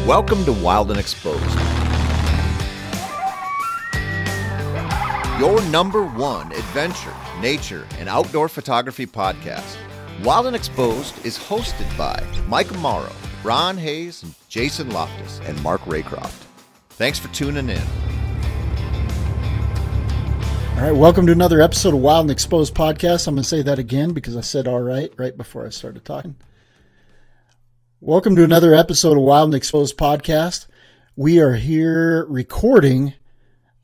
Welcome to Wild and Exposed, your #1 adventure, nature, and outdoor photography podcast. Wild and Exposed is hosted by Mauro, Ron Hayes, Jason Loftus, and Mark Raycroft. Thanks for tuning in. All right, welcome to another episode of Wild and Exposed podcast. I'm going to say that again because I said all right before I started talking. Welcome to another episode of Wild and Exposed podcast. We are here recording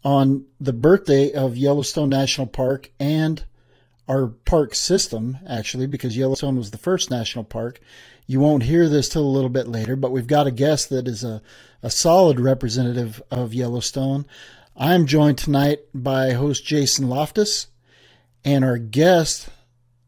on the birthday of Yellowstone National Park and our park system, actually, because Yellowstone was the first national park. You won't hear this till a little bit later, but we've got a guest that is a solid representative of Yellowstone. I'm joined tonight by host Jason Loftus and our guest,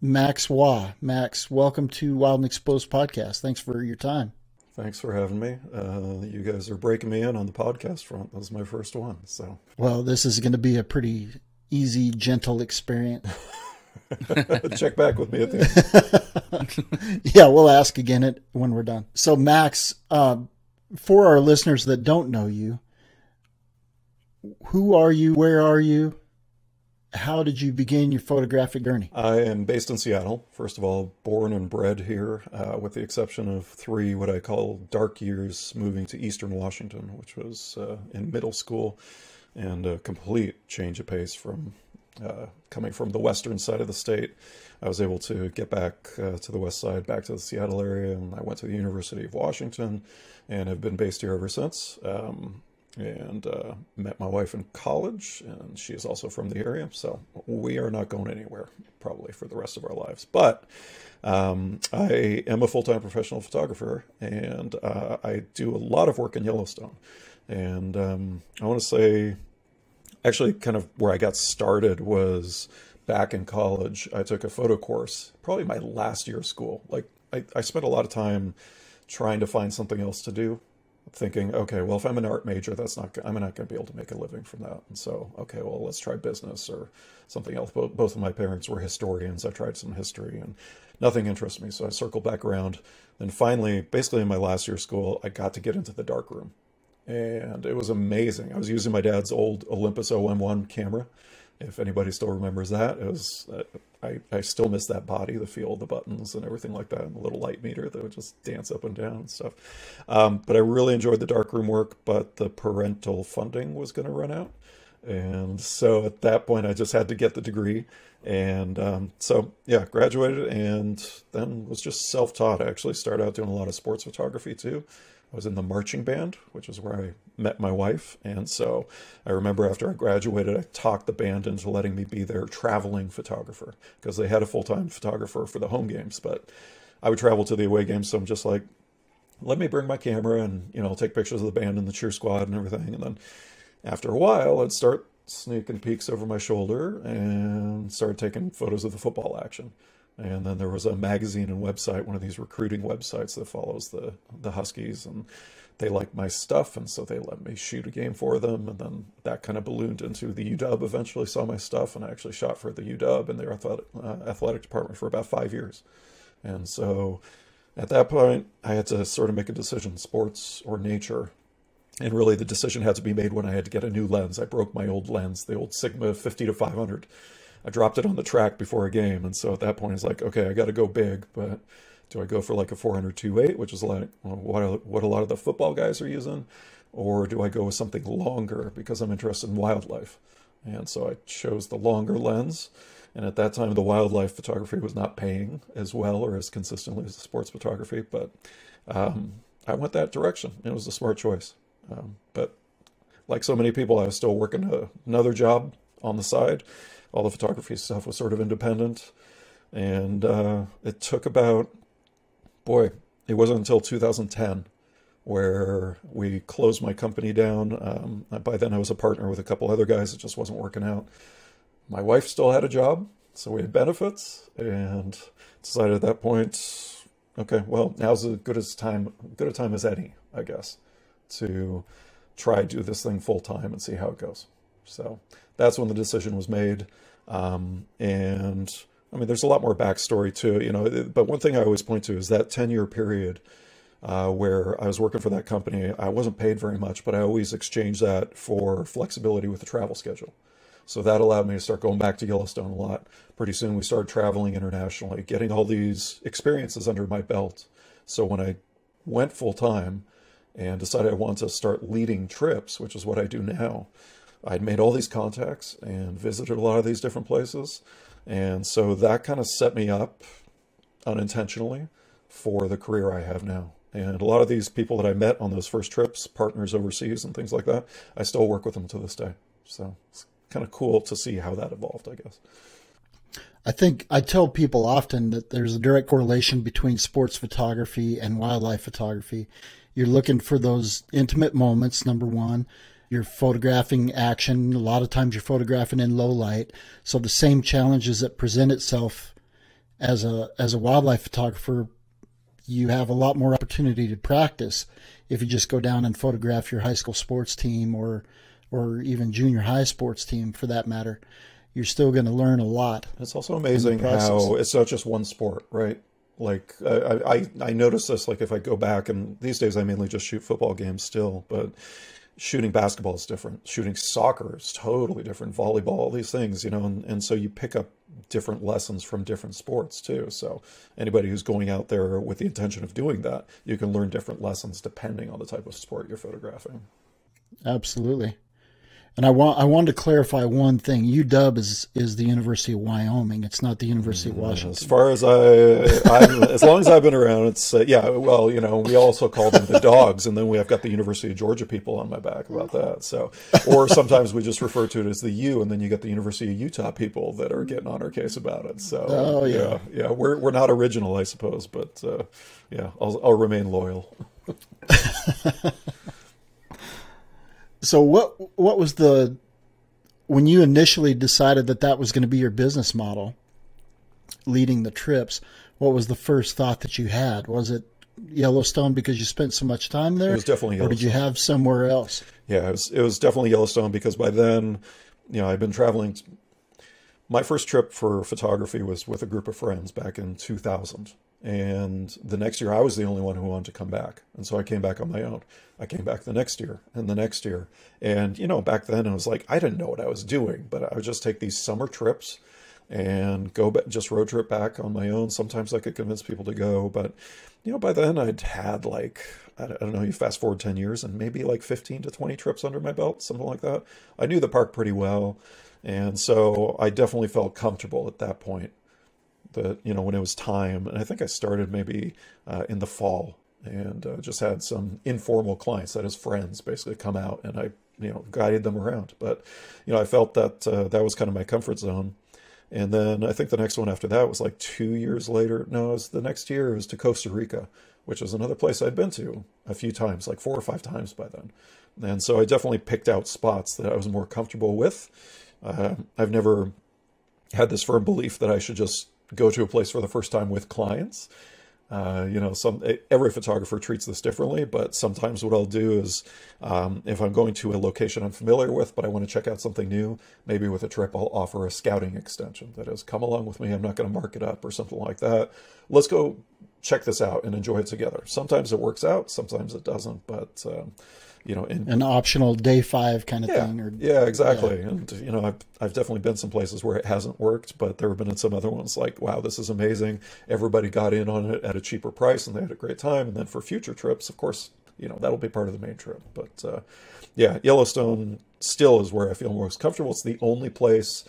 Max Waugh. Max, welcome to Wild and Exposed podcast. Thanks for your time. Thanks for having me. You guys are breaking me in on the podcast front. That was my first one. So, well, this is going to be a pretty easy, gentle experience. Check back with me at the end. Yeah, we'll ask again when we're done. So, Max, for our listeners that don't know you, who are you? Where are you? How did you begin your photographic journey? I am based in Seattle. First of all, born and bred here, with the exception of 3 what I call dark years moving to Eastern Washington, which was in middle school, and a complete change of pace from coming from the western side of the state. I was able to get back to the west side, back to the Seattle area, and I went to the University of Washington and have been based here ever since. And met my wife in college, and she is also from the area, so we are not going anywhere probably for the rest of our lives. But I am a full-time professional photographer, and I do a lot of work in Yellowstone. And I want to say, actually, kind of where I got started was back in college. I took a photo course, probably my last year of school. Like I spent a lot of time trying to find something else to do, thinking, okay, well, if I'm an art major, I'm not going to be able to make a living from that. And so, okay, well, let's try business or something else. Both of my parents were historians. I tried some history and nothing interested me. So I circled back around. Then finally, basically in my last year of school, I got to get into the darkroom. And it was amazing. I was using my dad's old Olympus OM1 camera. If anybody still remembers that, it was, I still miss that body, the feel of the buttons and everything like that, and the little light meter that would just dance up and down and stuff. But I really enjoyed the darkroom work, but the parental funding was going to run out. And so at that point, I just had to get the degree. And so, yeah, graduated and then was just self-taught. I actually started out doing a lot of sports photography too. I was in the marching band, which is where I met my wife. And so I remember after I graduated, I talked the band into letting me be their traveling photographer because they had a full-time photographer for the home games, but I would travel to the away games. So I'm just like, let me bring my camera and, I'll take pictures of the band and the cheer squad and everything. And then after a while, I'd start sneaking peeks over my shoulder and start taking photos of the football action. And then there was a magazine and website, one of these recruiting websites that follows the Huskies, and they liked my stuff, and so they let me shoot a game for them. And then that kind of ballooned into the UW. Eventually saw my stuff, and I actually shot for the UW and their athletic department for about 5 years. And so at that point, I had to sort of make a decision, sports or nature. And really the decision had to be made when I had to get a new lens. I broke my old lens, the old Sigma 50-500. I dropped it on the track before a game, and so at that point, it's like, okay, I got to go big, but do I go for like a 400-2.8, which is like what a lot of the football guys are using, or do I go with something longer because I'm interested in wildlife? And so I chose the longer lens, and at that time, the wildlife photography was not paying as well or as consistently as the sports photography, but I went that direction. It was a smart choice. But like so many people, I was still working another job on the side. All the photography stuff was sort of independent. And it took about, it wasn't until 2010 where we closed my company down. By then I was a partner with a couple other guys. It just wasn't working out. My wife still had a job, so we had benefits, and decided at that point, okay, well, now's as good a time as any, I guess, to try to do this thing full time and see how it goes. So that's when the decision was made. And I mean, there's a lot more backstory to it, but one thing I always point to is that 10-year period where I was working for that company. I wasn't paid very much, but I always exchanged that for flexibility with the travel schedule. So that allowed me to start going back to Yellowstone a lot. Pretty soon we started traveling internationally, getting all these experiences under my belt. So when I went full time and decided I wanted to start leading trips, which is what I do now, I'd made all these contacts and visited a lot of these different places. And so that kind of set me up unintentionally for the career I have now. And a lot of these people that I met on those first trips, partners overseas and things like that, I still work with them to this day. So it's kind of cool to see how that evolved, I guess. I think I tell people often that there's a direct correlation between sports photography and wildlife photography. You're looking for those intimate moments, number one. You're photographing action. A lot of times you're photographing in low light. So the same challenges that present itself as a wildlife photographer, you have a lot more opportunity to practice if you just go down and photograph your high school sports team or even junior high sports team for that matter. You're still going to learn a lot. It's also amazing how it's not just one sport, right? Like I notice this, like if I go back, and these days I mainly just shoot football games still, but shooting basketball is different. Shooting soccer is totally different. Volleyball, all these things, and so you pick up different lessons from different sports too. So anybody who's going out there with the intention of doing that, you can learn different lessons depending on the type of sport you're photographing. Absolutely. And I wanted to clarify one thing. UW is the University of Wyoming. It's not the University of Washington. As far as as long as I've been around, it's yeah. Well, we also call them the dogs, and then we have got the University of Georgia people on my back about that. So, or sometimes we just refer to it as the U, and then you get the University of Utah people that are getting on our case about it. So, yeah, we're not original, I suppose, but yeah, I'll remain loyal. So what was when you initially decided that was going to be your business model, leading the trips, what was the first thought that you had? Was it Yellowstone because you spent so much time there? It was definitely Yellowstone. Or did you have somewhere else? Yeah, it was definitely Yellowstone because by then, I've been traveling. My first trip for photography was with a group of friends back in 2000. And the next year, I was the only one who wanted to come back. And so I came back on my own. I came back the next year and the next year. And, back then it was like, I didn't know what I was doing, but I would just take these summer trips and go back, just road trip back on my own. Sometimes I could convince people to go. But, by then I'd had I don't know, you fast forward 10 years and maybe like 15 to 20 trips under my belt, something like that. I knew the park pretty well. And so I definitely felt comfortable at that point. That when it was time, and I think I started maybe in the fall, and just had some informal clients, that is friends, basically come out, and I guided them around. But I felt that that was kind of my comfort zone. And then I think the next one after that was like 2 years later. No, it was the next year. It was to Costa Rica, which was another place I'd been to a few times, like 4 or 5 times by then. And so I definitely picked out spots that I was more comfortable with. I've never had this firm belief that I should just go to a place for the first time with clients. Every photographer treats this differently, but sometimes what I'll do is if I'm going to a location I'm familiar with, but I want to check out something new, maybe with a trip, I'll offer a scouting extension. That is, come along with me. I'm not going to mark it up or something like that. Let's go check this out and enjoy it together. Sometimes it works out, sometimes it doesn't, but an optional day 5 kind of thing. Yeah, exactly. Yeah. And, I've definitely been some places where it hasn't worked, but there have been some other ones like, wow, this is amazing. Everybody got in on it at a cheaper price and they had a great time. And then for future trips, of course, that'll be part of the main trip. But Yellowstone still is where I feel most comfortable. It's the only place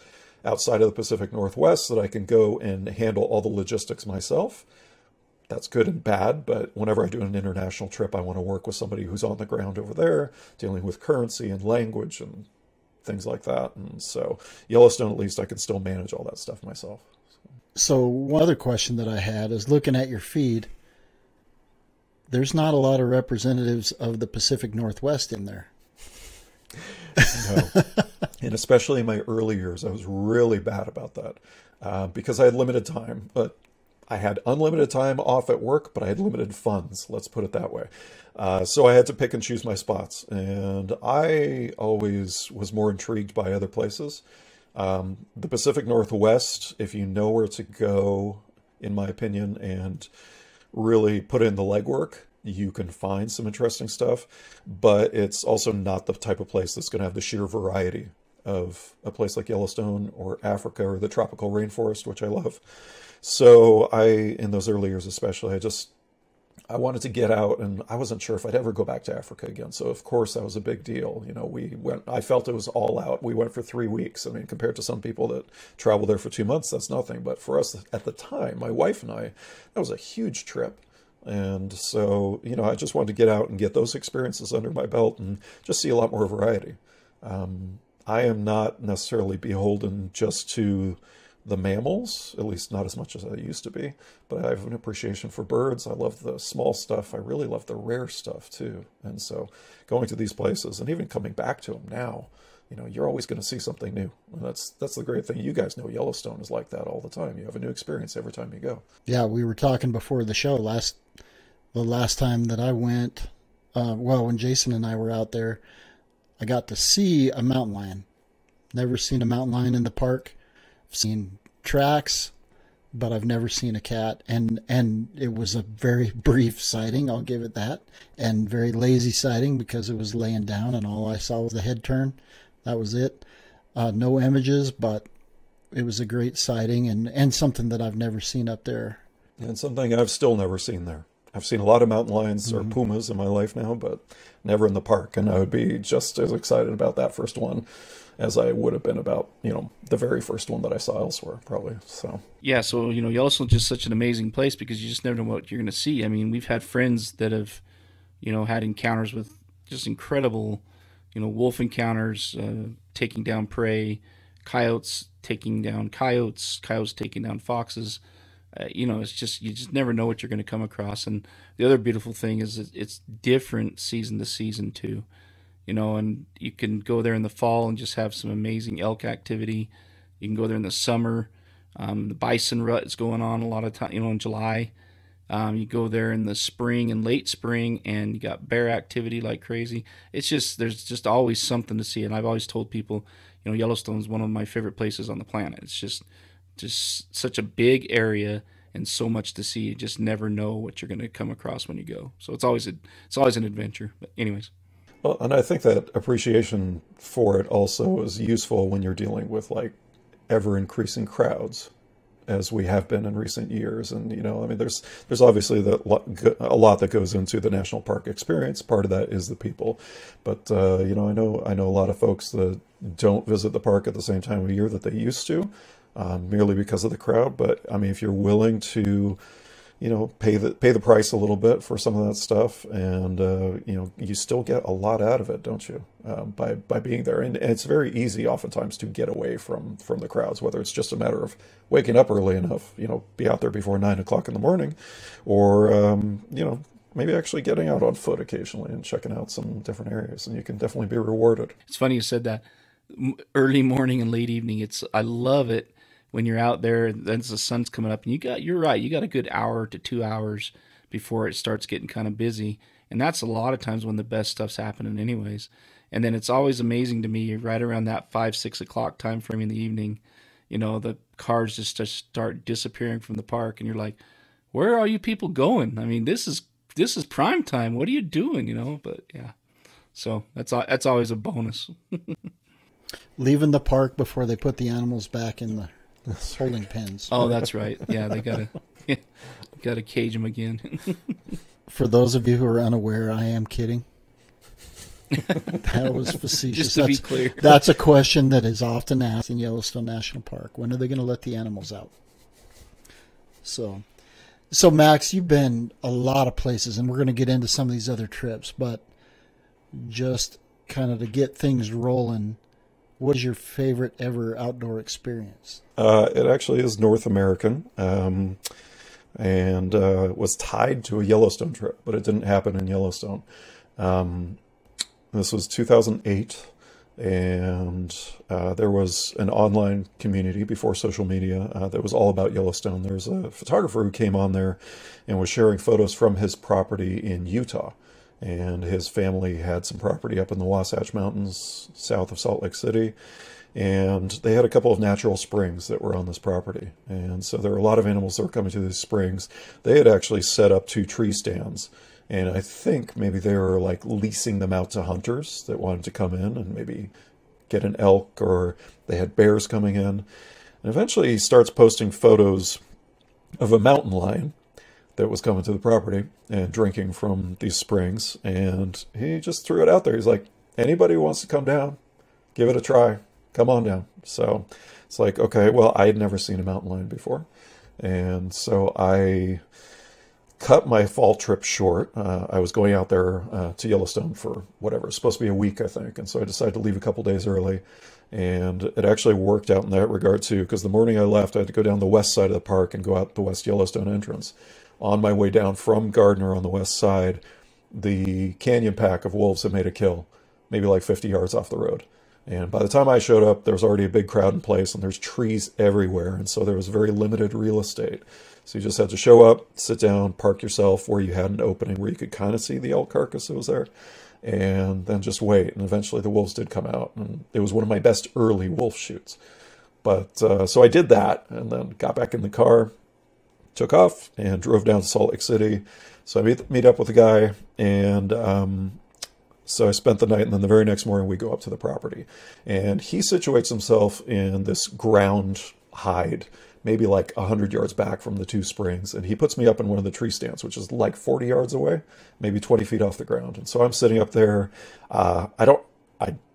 outside of the Pacific Northwest that I can go and handle all the logistics myself. That's good and bad, but whenever I do an international trip, I want to work with somebody who's on the ground over there, dealing with currency and language and things like that. And so Yellowstone, at least I can still manage all that stuff myself. So one other question that I had is looking at your feed, there's not a lot of representatives of the Pacific Northwest in there. No. And especially in my early years, I was really bad about that because I had limited time, but I had unlimited time off at work, but I had limited funds. Let's put it that way. So I had to pick and choose my spots. And I always was more intrigued by other places. The Pacific Northwest, if you know where to go, in my opinion, and really put in the legwork, you can find some interesting stuff, but it's also not the type of place that's going to have the sheer variety of a place like Yellowstone or Africa or the tropical rainforest, which I love. So in those early years especially, I wanted to get out, and I wasn't sure if I'd ever go back to Africa again. So of course that was a big deal. I felt it was all out. We went for 3 weeks. I mean, compared to some people that travel there for 2 months, that's nothing. But for us at the time, my wife and I, that was a huge trip. And so, I just wanted to get out and get those experiences under my belt and just see a lot more variety. I am not necessarily beholden just to the mammals, at least not as much as I used to be, but I have an appreciation for birds. I love the small stuff. I really love the rare stuff too. And so going to these places and even coming back to them now, you're always going to see something new. And that's the great thing. You guys know Yellowstone is like that all the time. You have a new experience every time you go. Yeah, we were talking before the show the last time that I went, when Jason and I were out there, I got to see a mountain lion. Never seen a mountain lion in the park. I've seen tracks, but I've never seen a cat. And it was a very brief sighting, I'll give it that. And very lazy sighting because it was laying down and all I saw was the head turn. That was it. No images, but it was a great sighting and something that I've never seen up there. And something I've still never seen there. I've seen a lot of mountain lions or pumas in my life now, but never in the park. And I would be just as excited about that first one as I would have been about, the very first one that I saw elsewhere, probably. So yeah, so Yellowstone's just such an amazing place because you just never know what you're going to see. I mean, we've had friends that have, had encounters with just incredible, wolf encounters, taking down prey, coyotes taking down coyotes taking down foxes. It's just, you just never know what you're going to come across. And the other beautiful thing is it's different season to season too. And you can go there in the fall and just have some amazing elk activity. You can go there in the summer. The bison rut is going on a lot of time, in July. You go there in the spring and late spring and you got bear activity like crazy. It's just, there's just always something to see. And I've always told people, Yellowstone is one of my favorite places on the planet. It's just such a big area and so much to see. You just never know what you're going to come across when you go. So it's always an adventure. But anyways. Well, and I think that appreciation for it also is useful when you're dealing with like ever increasing crowds, as we have been in recent years. And, there's obviously a lot that goes into the national park experience. Part of that is the people. But, I know a lot of folks that don't visit the park at the same time of year that they used to, merely because of the crowd. But, if you're willing to, pay the price a little bit for some of that stuff, and you still get a lot out of it, don't you? By being there, and it's very easy oftentimes to get away from the crowds, whether it's just a matter of waking up early enough, be out there before 9 o'clock in the morning, or maybe actually getting out on foot occasionally and checking out some different areas, and you can definitely be rewarded. It's funny you said that. Early morning and late evening. I love it. When you're out there, then the sun's coming up, and you're right, you got a good hour to 2 hours before it starts getting kind of busy. And that's a lot of times when the best stuff's happening anyways. And then it's always amazing to me, right around that 5-6 o'clock time frame in the evening, the cars just start disappearing from the park, and you're like, where are you people going? I mean, this is prime time. What are you doing? But yeah, so that's always a bonus. Leaving the park before they put the animals back in the holding pens. Oh, that's right. Yeah, they gotta cage them again. For those of you who are unaware, I am kidding. That was facetious. Just to be clear. That's a question that is often asked in Yellowstone National Park. When are they going to let the animals out? So Max, you've been a lot of places, and we're going to get into some of these other trips, but just kind of to get things rolling, what is your favorite ever outdoor experience? It actually is North American, and was tied to a Yellowstone trip, but it didn't happen in Yellowstone. This was 2008, and there was an online community before social media that was all about Yellowstone. There's a photographer who came on there and was sharing photos from his property in Utah. And his family had some property up in the Wasatch Mountains south of Salt Lake City. And they had a couple of natural springs that were on this property. And so there were a lot of animals that were coming to these springs. They had actually set up 2 tree stands And I think maybe they were like leasing them out to hunters that wanted to come in and maybe get an elk, or they had bears coming in. And eventually he starts posting photos of a mountain lion that was coming to the property and drinking from these springs. And he just threw it out there. He's like, anybody who wants to come down, give it a try. Come on down. So it's like, okay, well, I had never seen a mountain lion before. And so I cut my fall trip short. I was going out there to Yellowstone for whatever, it's supposed to be a week, I think. And so I decided to leave a couple days early. And it actually worked out in that regard too, because the morning I left, I had to go down the west side of the park and go out the West Yellowstone entrance. On my way down from Gardner on the west side, the canyon pack of wolves had made a kill, maybe like 50 yards off the road. And by the time I showed up, there was already a big crowd in place, and there's trees everywhere. And so there was very limited real estate. So you just had to show up, sit down, park yourself where you had an opening where you could kind of see the elk carcass that was there, and then just wait. And eventually the wolves did come out, and it was one of my best early wolf shoots. But so I did that, and then got back in the car, took off, and drove down to Salt Lake City. So I meet up with the guy, and so I spent the night, and then the very next morning we go up to the property. And he situates himself in this ground hide, maybe like 100 yards back from the two springs. And he puts me up in one of the tree stands, which is like 40 yards away, maybe 20 feet off the ground. And so I'm sitting up there. I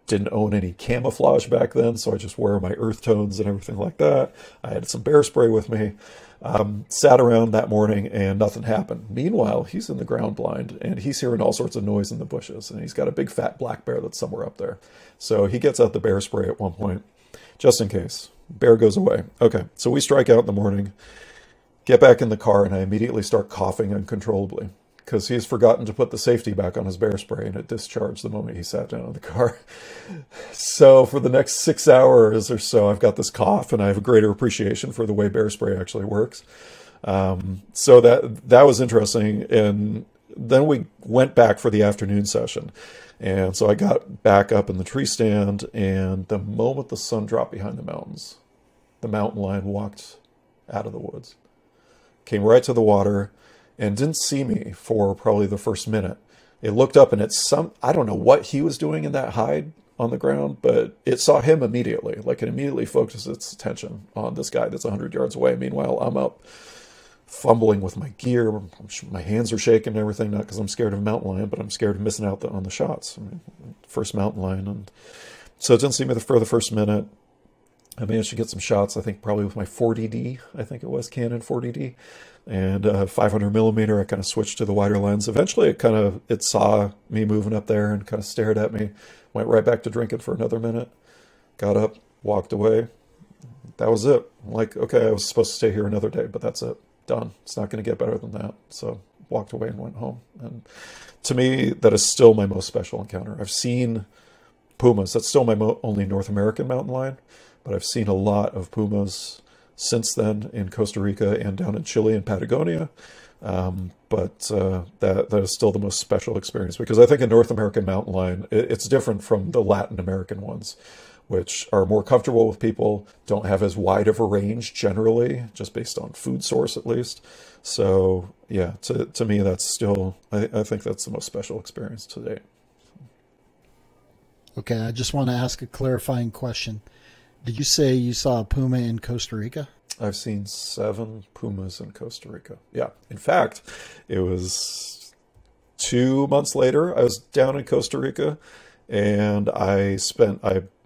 didn't own any camouflage back then, so I just wear my earth tones and everything like that. I had some bear spray with me. Sat around that morning and nothing happened. Meanwhile, he's in the ground blind and he's hearing all sorts of noise in the bushes, and he's got a big fat black bear that's somewhere up there. So he gets out the bear spray at one point, just in case. Bear goes away. Okay, so we strike out in the morning, get back in the car, and I immediately start coughing uncontrollably because he's forgotten to put the safety back on his bear spray, and it discharged the moment he sat down in the car. So for the next 6 hours or so, I've got this cough, and I have a greater appreciation for the way bear spray actually works. So that was interesting. And then we went back for the afternoon session. And so I got back up in the tree stand, and the moment the sun dropped behind the mountains, the mountain lion walked out of the woods, came right to the water, and didn't see me for probably the first minute. It looked up, and I don't know what he was doing in that hide on the ground, but it saw him immediately. Like, it immediately focused its attention on this guy that's 100 yards away. Meanwhile, I'm up fumbling with my gear. My hands are shaking and everything, not because I'm scared of a mountain lion, but I'm scared of missing out on the shots. I mean, first mountain lion. And so it didn't see me for the first minute. I managed to get some shots, I think probably with my 40D, I think it was, Canon 40D, and 500 millimeter. I kind of switched to the wider lens. Eventually it saw me moving up there and kind of stared at me, went right back to drinking for another minute, got up, walked away. That was it. I'm like, okay, I was supposed to stay here another day, but that's it. Done. It's not going to get better than that. So walked away and went home. And to me, that is still my most special encounter. I've seen pumas. That's still my only North American mountain lion. But I've seen a lot of pumas since then in Costa Rica and down in Chile and Patagonia. But that is still the most special experience, because I think a North American mountain lion, it's different from the Latin American ones, which are more comfortable with people, don't have as wide of a range generally, just based on food source at least. So yeah, to me, that's still, I think that's the most special experience to date. Okay, I just want to ask a clarifying question. Did you say you saw a puma in Costa Rica? I've seen 7 pumas in Costa Rica. Yeah. In fact, it was 2 months later, I was down in Costa Rica, and I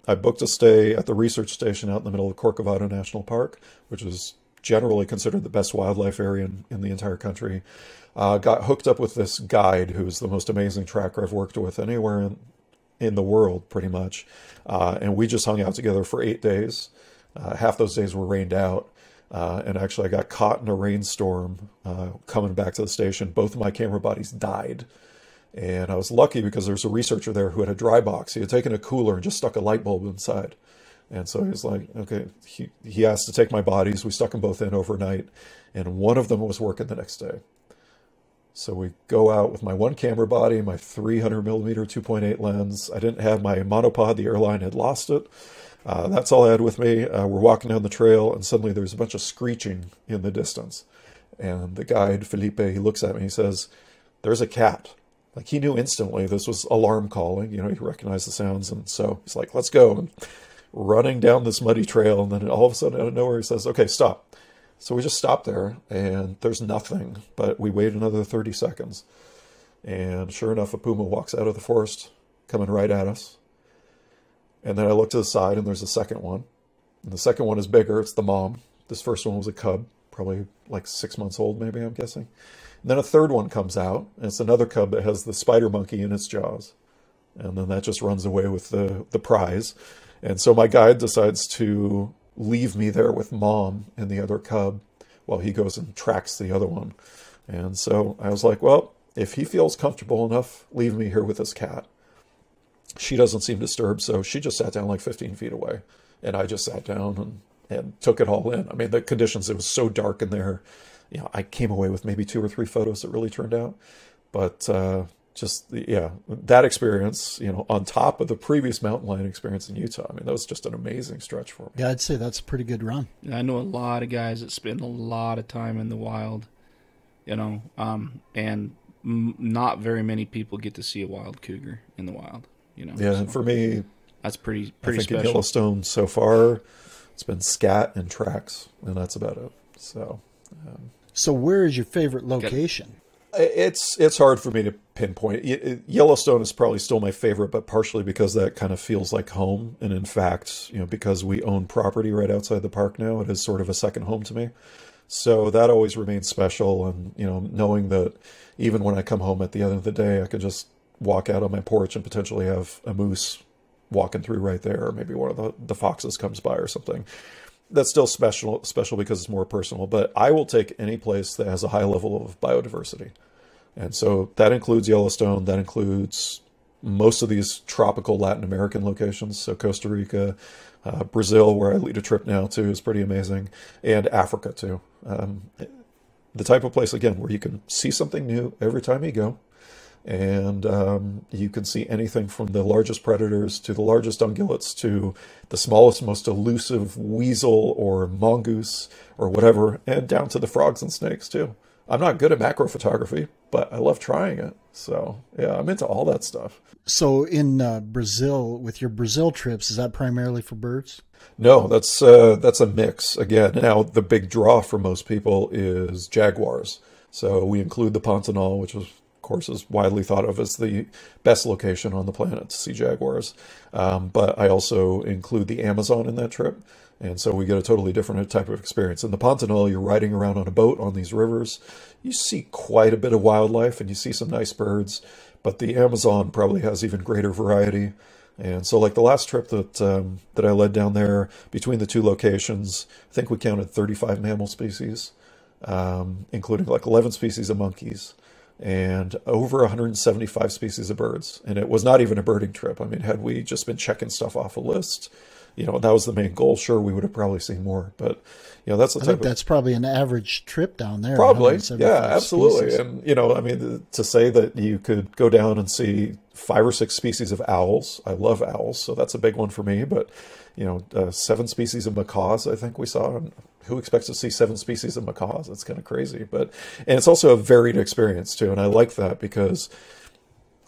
booked a stay at the research station out in the middle of Corcovado National Park, which is generally considered the best wildlife area in the entire country. Got hooked up with this guide who's the most amazing tracker I've worked with anywhere in the world, pretty much. And we just hung out together for 8 days. Half those days were rained out. And actually I got caught in a rainstorm coming back to the station. Both of my camera bodies died. And I was lucky because there's a researcher there who had a dry box. He had taken a cooler and just stuck a light bulb inside. And so he was like, okay, he asked to take my bodies. We stuck them both in overnight. And one of them was working the next day. So we go out with my one camera body, my 300 millimeter 2.8 lens. I didn't have my monopod. The airline had lost it. That's all I had with me. We're walking down the trail, and suddenly there's a bunch of screeching in the distance. And the guide, Felipe, he looks at me. He says, there's a cat. Like, he knew instantly this was alarm calling. You know, he recognized the sounds. And so he's like, let's go. And running down this muddy trail. And then all of a sudden, out of nowhere, he says, okay, stop. So we just stopped there, and there's nothing. But we wait another 30 seconds. And sure enough, a puma walks out of the forest, coming right at us. And then I look to the side, and there's a second one. And the second one is bigger. It's the mom. This first one was a cub, probably like 6 months old, maybe, I'm guessing. And then a third one comes out, and it's another cub that has the spider monkey in its jaws. And then that just runs away with the prize. And so my guide decides to leave me there with mom and the other cub while he goes and tracks the other one. And so I was like, well, if he feels comfortable enough, leave me here with this cat. She doesn't seem disturbed, so she just sat down like 15 feet away. And I just sat down and took it all in. I mean, the conditions, it was so dark in there. You know, I came away with maybe 2 or 3 photos that really turned out. But that experience, you know, on top of the previous mountain lion experience in Utah, I mean, that was just an amazing stretch for me. Yeah, I'd say that's a pretty good run. I know a lot of guys that spend a lot of time in the wild, you know, and not very many people get to see a wild cougar in the wild, you know. Yeah, so and for me, that's pretty I think special. in Yellowstone so far, it's been scat and tracks, and that's about it. So where is your favorite location? It's hard for me to pinpoint. Yellowstone is probably still my favorite, but partially because that kind of feels like home. And in fact, you know, because we own property right outside the park now, it is sort of a second home to me. So that always remains special. And, you know, knowing that even when I come home at the end of the day, I could just walk out on my porch and potentially have a moose walking through right there, or maybe one of the foxes comes by or something. That's still special because it's more personal. But I will take any place that has a high level of biodiversity. And so that includes Yellowstone. That includes most of these tropical Latin American locations. So Costa Rica, Brazil, where I lead a trip now too, is pretty amazing. And Africa too. The type of place, again, where you can see something new every time you go. And you can see anything from the largest predators to the largest ungulates to the smallest, most elusive weasel or mongoose or whatever, and down to the frogs and snakes too. I'm not good at macro photography, but I love trying it. So yeah, I'm into all that stuff. So in Brazil, with your Brazil trips, is that primarily for birds? No, that's a mix. Again, now the big draw for most people is jaguars. So we include the Pantanal, which was, of course, is widely thought of as the best location on the planet to see jaguars. But I also include the Amazon in that trip. And so we get a totally different type of experience. In the Pantanal, you're riding around on a boat on these rivers. You see quite a bit of wildlife and you see some nice birds. But the Amazon probably has even greater variety. And so like the last trip that I led down there, between the two locations, I think we counted 35 mammal species, including like 11 species of monkeys and over 175 species of birds. And it was not even a birding trip. I mean, had we just been checking stuff off a list, you know, that was the main goal. Sure, we would have probably seen more, but you know, that's the I type think that's probably an average trip down there. Probably, yeah, absolutely. Species. And you know, I mean, to say that you could go down and see 5 or 6 species of owls. I love owls, so that's a big one for me. But you know, 7 species of macaws, I think we saw. And who expects to see 7 species of macaws? It's kind of crazy, and it's also a varied experience too. And I like that because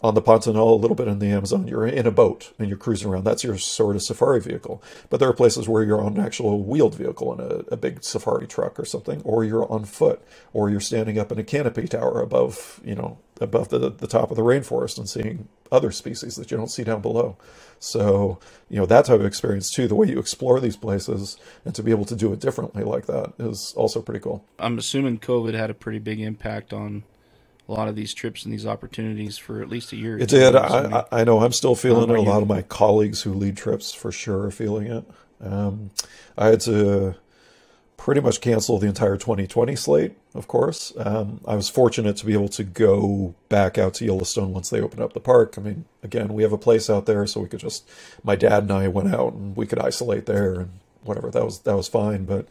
on the Pantanal, a little bit in the Amazon, you're in a boat and you're cruising around. That's your sort of safari vehicle. But there are places where you're on an actual wheeled vehicle in a big safari truck or something, or you're on foot, or you're standing up in a canopy tower above, you know, above the top of the rainforest and seeing other species that you don't see down below. So, you know, that type of experience too, the way you explore these places and to be able to do it differently like that is also pretty cool. I'm assuming COVID had a pretty big impact on a lot of these trips and these opportunities for at least a year. It did. I know I'm still feeling it. A lot of my colleagues who lead trips for sure are feeling it. I had to pretty much cancel the entire 2020 slate, of course. I was fortunate to be able to go back out to Yellowstone once they opened up the park. I mean, again, we have a place out there, so we could just, my dad and I went out and we could isolate there and whatever. That was fine. But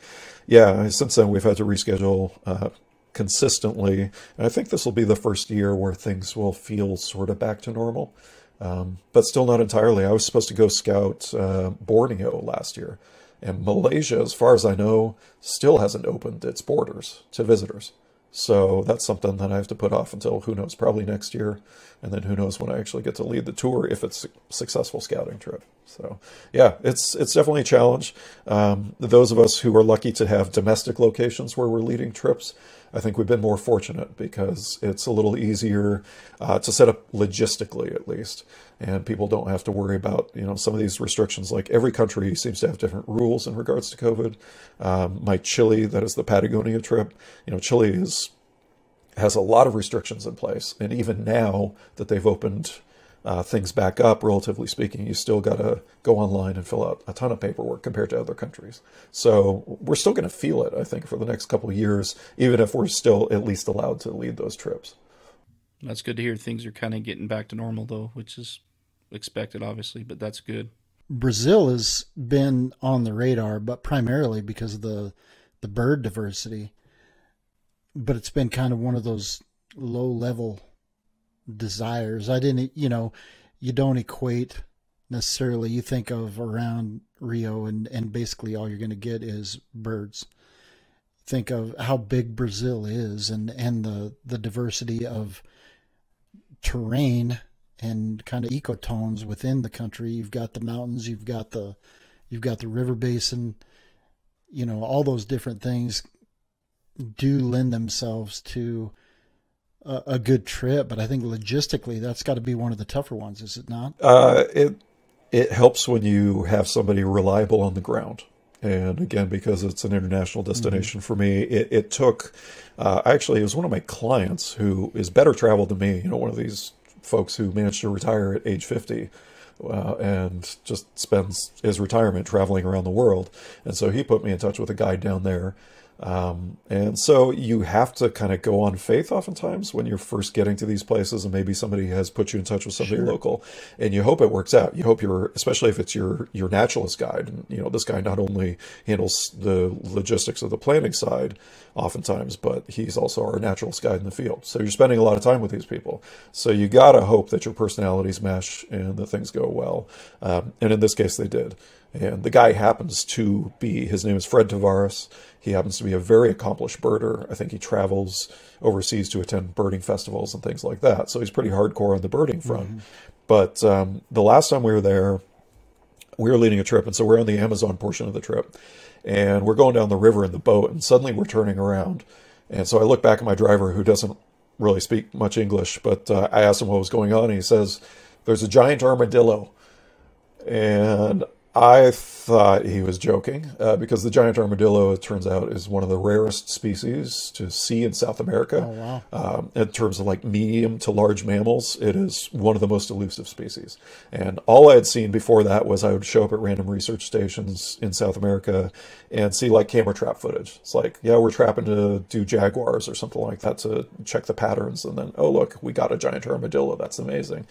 yeah, since then we've had to reschedule consistently. And I think this will be the first year where things will feel sort of back to normal, but still not entirely. I was supposed to go scout Borneo last year, and Malaysia, as far as I know, still hasn't opened its borders to visitors. So that's something that I have to put off until, who knows, probably next year. And then who knows when I actually get to lead the tour, if it's a successful scouting trip. So yeah, it's definitely a challenge. Those of us who are lucky to have domestic locations where we're leading trips, I think we've been more fortunate because it's a little easier to set up logistically, at least. And people don't have to worry about, some of these restrictions. Like, every country seems to have different rules in regards to COVID. My Chile, that is the Patagonia trip, Chile has a lot of restrictions in place. And even now that they've opened things back up, relatively speaking, you still got to go online and fill out a ton of paperwork compared to other countries. So we're still going to feel it, I think, for the next couple of years, even if we're still at least allowed to lead those trips. That's good to hear. Things are kind of getting back to normal, though, which is expected, obviously, but that's good. Brazil has been on the radar, but primarily because of the bird diversity. But it's been kind of one of those low-level desires. I didn't, you don't equate necessarily. You think of around Rio and basically all you're going to get is birds. Think of how big Brazil is and the diversity of terrain and kind of ecotones within the country. You've got the mountains, you've got the river basin, all those different things do lend themselves to a good trip. But I think logistically, that's got to be one of the tougher ones, is it not? It helps when you have somebody reliable on the ground. And again, because it's an international destination for me, it took, actually, it was one of my clients who is better traveled than me, one of these folks who managed to retire at age 50 and just spends his retirement traveling around the world. And so he put me in touch with a guide down there. And so you have to kind of go on faith oftentimes when you're first getting to these places, and maybe somebody has put you in touch with somebody local, and you hope it works out. You hope especially if it's your naturalist guide. And, this guy not only handles the logistics of the planning side oftentimes, but he's also our naturalist guide in the field. So you're spending a lot of time with these people. So you got to hope that your personalities mesh and that things go well. And in this case, they did. And the guy happens to be, his name is Fred Tavares. He happens to be a very accomplished birder. I think he travels overseas to attend birding festivals and things like that. So he's pretty hardcore on the birding front. Mm-hmm. But the last time we were there, we were leading a trip. And so we're on the Amazon portion of the trip. And we're going down the river in the boat. And suddenly we're turning around. And so I look back at my driver, who doesn't really speak much English. But I asked him what was going on. And he says, "There's a giant armadillo." And I thought he was joking because the giant armadillo, it turns out, is one of the rarest species to see in South America. Oh, wow. In terms of like medium to large mammals, it is one of the most elusive species. And all I had seen before that was I would show up at random research stations in South America and see like camera trap footage. It's like, yeah, we're trapping to do jaguars or something like that to check the patterns. And then, oh, look, we got a giant armadillo. That's amazing.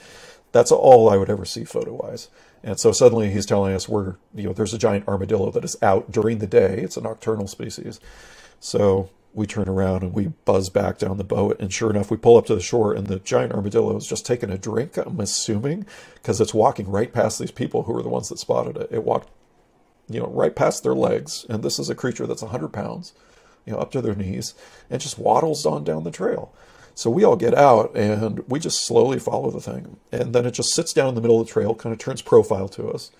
That's all I would ever see photo-wise. And so suddenly he's telling us there's a giant armadillo that is out during the day. It's a nocturnal species. So we turn around and we buzz back down the boat. And sure enough, we pull up to the shore and the giant armadillo is just taking a drink, I'm assuming, because it's walking right past these people who were the ones that spotted it. It walked, right past their legs. And this is a creature that's 100 pounds, up to their knees, and just waddles on down the trail. So we all get out and we just slowly follow the thing. And then it just sits down in the middle of the trail, kind of turns profile to us.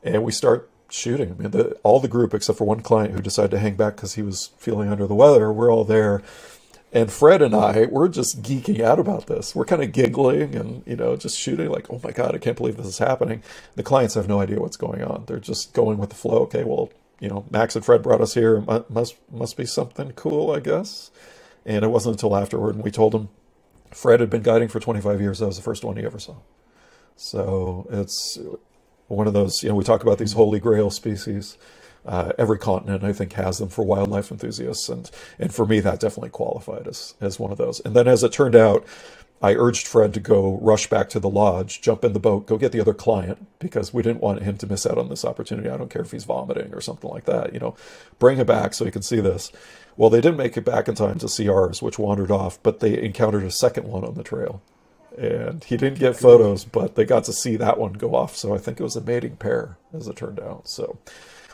And we start shooting. I mean, all the group, except for one client who decided to hang back because he was feeling under the weather, we're all there. And Fred and I, we're just geeking out about this. We're kind of giggling and, just shooting like, oh my God, I can't believe this is happening. The clients have no idea what's going on. They're just going with the flow. Okay, well, Max and Fred brought us here. Must be something cool, I guess. And it wasn't until afterward, and we told him Fred had been guiding for 25 years. That was the first one he ever saw. So it's one of those, we talk about these holy grail species. Every continent, I think, has them for wildlife enthusiasts. And for me, that definitely qualified as one of those. And then as it turned out, I urged Fred to go rush back to the lodge, jump in the boat, go get the other client, because we didn't want him to miss out on this opportunity. I don't care if he's vomiting or something like that, bring him back so he can see this. Well, they didn't make it back in time to see ours, which wandered off, but they encountered a second one on the trail. And he didn't get photos, but they got to see that one go off. So I think it was a mating pair, as it turned out. So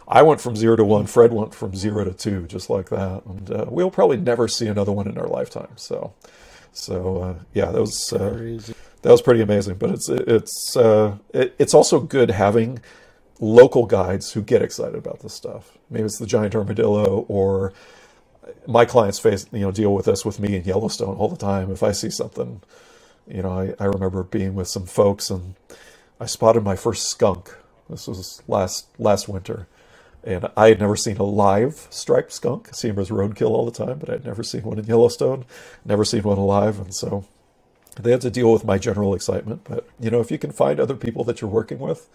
I went from 0 to 1. Fred went from 0 to 2, just like that. And we'll probably never see another one in our lifetime. So yeah, that was pretty amazing. But it's also good having local guides who get excited about this stuff. Maybe it's the giant armadillo, or my clients deal with this with me in Yellowstone all the time. If I see something, I remember being with some folks and I spotted my first skunk. This was last winter. And I had never seen a live striped skunk. I see them as roadkill all the time, but I'd never seen one in Yellowstone, never seen one alive. And so they had to deal with my general excitement. But, if you can find other people that you're working with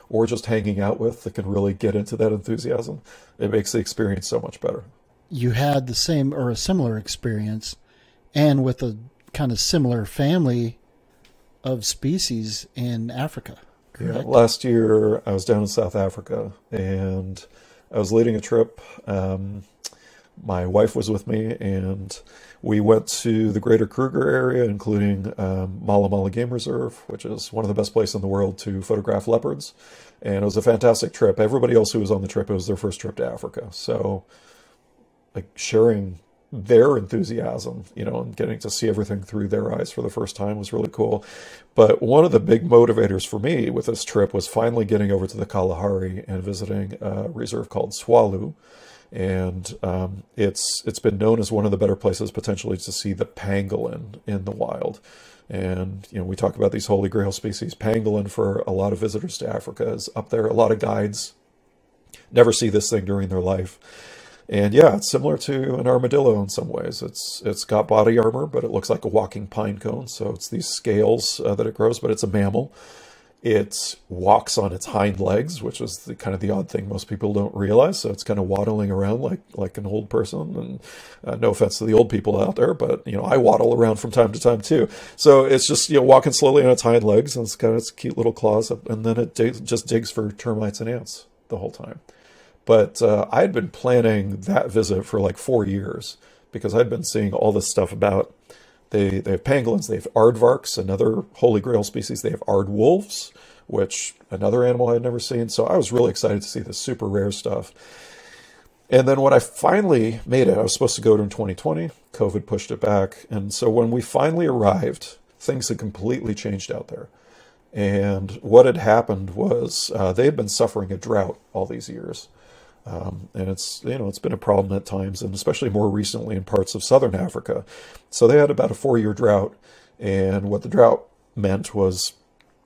or just hanging out with that can really get into that enthusiasm, it makes the experience so much better. You had the same or a similar experience, and with a kind of similar family of species in Africa. Correct? Yeah, last year I was down in South Africa and I was leading a trip. My wife was with me and we went to the greater Kruger area, including Mala Mala Game Reserve, which is one of the best places in the world to photograph leopards. And it was a fantastic trip. Everybody else who was on the trip, it was their first trip to Africa. So sharing their enthusiasm, and getting to see everything through their eyes for the first time was really cool. But one of the big motivators for me with this trip was finally getting over to the Kalahari and visiting a reserve called Swalu. And it's been known as one of the better places potentially to see the pangolin in the wild. And, we talk about these holy grail species. Pangolin, for a lot of visitors to Africa, is up there. A lot of guides never see this thing during their life. And yeah, it's similar to an armadillo in some ways. It's got body armor, but it looks like a walking pine cone. So it's these scales that it grows, but it's a mammal. It walks on its hind legs, which is the odd thing most people don't realize. So it's kind of waddling around like an old person. And no offense to the old people out there, but I waddle around from time to time too. So it's just walking slowly on its hind legs, and it's got its cute little claws up, and then it just digs for termites and ants the whole time. But I had been planning that visit for like 4 years because I'd been seeing all this stuff about, they have pangolins, they have aardvarks, another holy grail species, they have aardwolves, which another animal I had never seen. So I was really excited to see this super rare stuff. And then when I finally made it, I was supposed to go to in 2020, COVID pushed it back. And so when we finally arrived, things had completely changed out there. And what had happened was they had been suffering a drought all these years. And it's been a problem at times, and especially more recently in parts of southern Africa. So they had about a 4-year drought, and what the drought meant was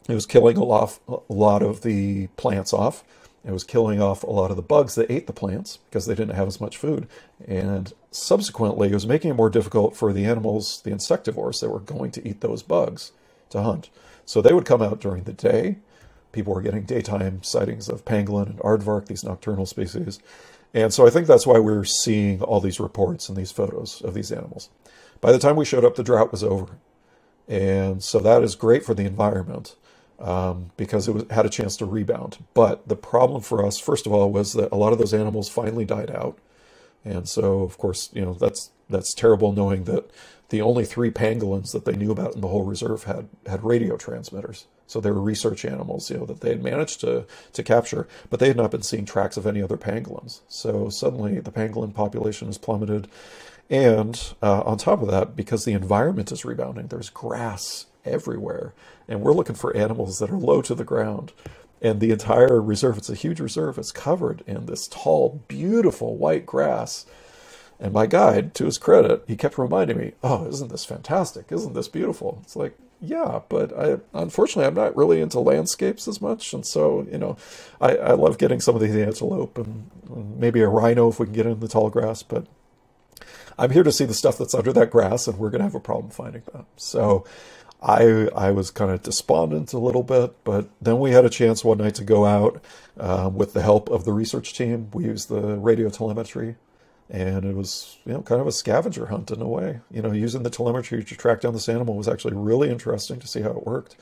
it was killing a lot of the plants off. It was killing off a lot of the bugs that ate the plants because they didn't have as much food. And subsequently, it was making it more difficult for the animals, the insectivores that were going to eat those bugs, to hunt. So they would come out during the day. People were getting daytime sightings of pangolin and aardvark, these nocturnal species. And so I think that's why we're seeing all these reports and these photos of these animals. By the time we showed up, the drought was over. And so that is great for the environment because it had a chance to rebound. But the problem for us, first of all, was that a lot of those animals finally died out. And so, of course, that's terrible, knowing that the only 3 pangolins that they knew about in the whole reserve had radio transmitters. So they were research animals, that they had managed to capture, but they had not been seeing tracks of any other pangolins. So suddenly the pangolin population has plummeted. And on top of that, because the environment is rebounding, there's grass everywhere. And we're looking for animals that are low to the ground. And the entire reserve, it's a huge reserve, it's covered in this tall, beautiful white grass. And my guide, to his credit, he kept reminding me, oh, isn't this fantastic? Isn't this beautiful? It's like, yeah, but unfortunately, I'm not really into landscapes as much. And so, I love getting some of these antelope and maybe a rhino if we can get in the tall grass. But I'm here to see the stuff that's under that grass, and we're going to have a problem finding that. So I was kind of despondent a little bit, but then we had a chance one night to go out with the help of the research team. We used the radio telemetry. And it was, kind of a scavenger hunt in a way. Using the telemetry to track down this animal was actually really interesting to see how it worked,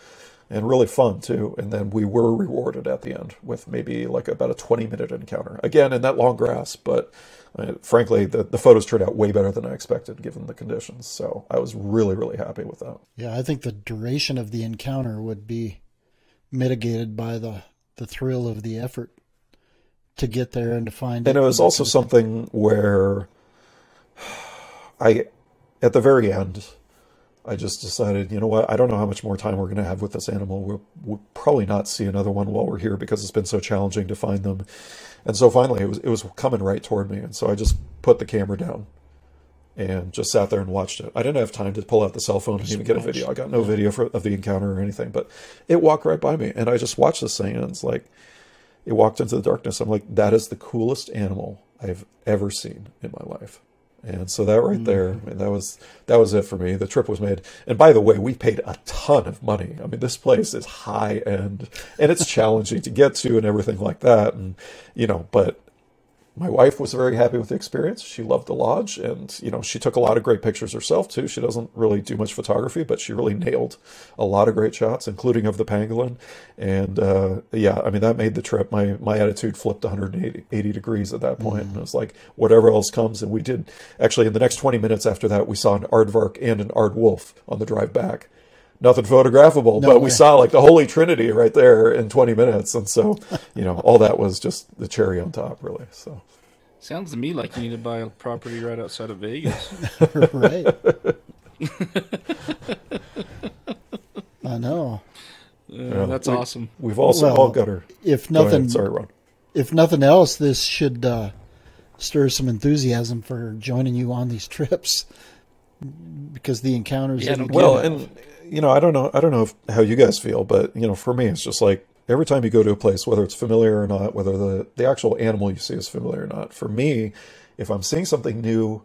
and really fun too. And then we were rewarded at the end with maybe like about a 20-minute encounter. Again, in that long grass, but frankly, the photos turned out way better than I expected given the conditions. So I was really, really happy with that. Yeah, I think the duration of the encounter would be mitigated by the thrill of the effort to get there and to find it. And it was also something where at the very end, I just decided, you know what, I don't know how much more time we're going to have with this animal. We'll probably not see another one while we're here because it's been so challenging to find them. And so finally it was coming right toward me. And so I just put the camera down and just sat there and watched it. I didn't have time to pull out the cell phone and even get a video. I got no video of the encounter or anything, but it walked right by me. And I just watched this thing, and it's like, it walked into the darkness. I'm like, that is the coolest animal I've ever seen in my life. And so that right there, and that was it for me. The trip was made. And by the way, we paid a ton of money. I mean, this place is high end, and it's challenging to get to and everything like that. And, but my wife was very happy with the experience. She loved the lodge, and, she took a lot of great pictures herself too. She doesn't really do much photography, but she really nailed a lot of great shots, including of the pangolin. And, that made the trip. My attitude flipped 180 degrees at that point. And it was like, whatever else comes. And we did, actually, in the next 20 minutes after that, we saw an aardvark and an aardwolf on the drive back. Nothing photographable, but we saw like the Holy Trinity right there in 20 minutes. And so, all that was just the cherry on top, really. So, sounds to me like you need to buy a property right outside of Vegas. Right. I know. That's awesome. We've also all got her. If nothing, go ahead. Sorry, Ron. If nothing else, this should stir some enthusiasm for joining you on these trips, because the encounters. Yeah, I don't know how you guys feel, but for me, it's just like every time you go to a place, whether it's familiar or not, whether the actual animal you see is familiar or not. For me, if I'm seeing something new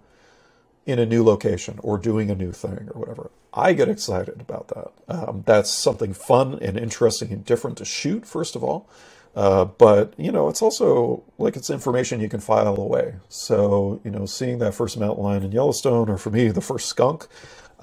in a new location or doing a new thing or whatever, I get excited about that. That's something fun and interesting and different to shoot, first of all. But it's also like it's information you can file away. So, seeing that first mountain lion in Yellowstone, or for me, the first skunk,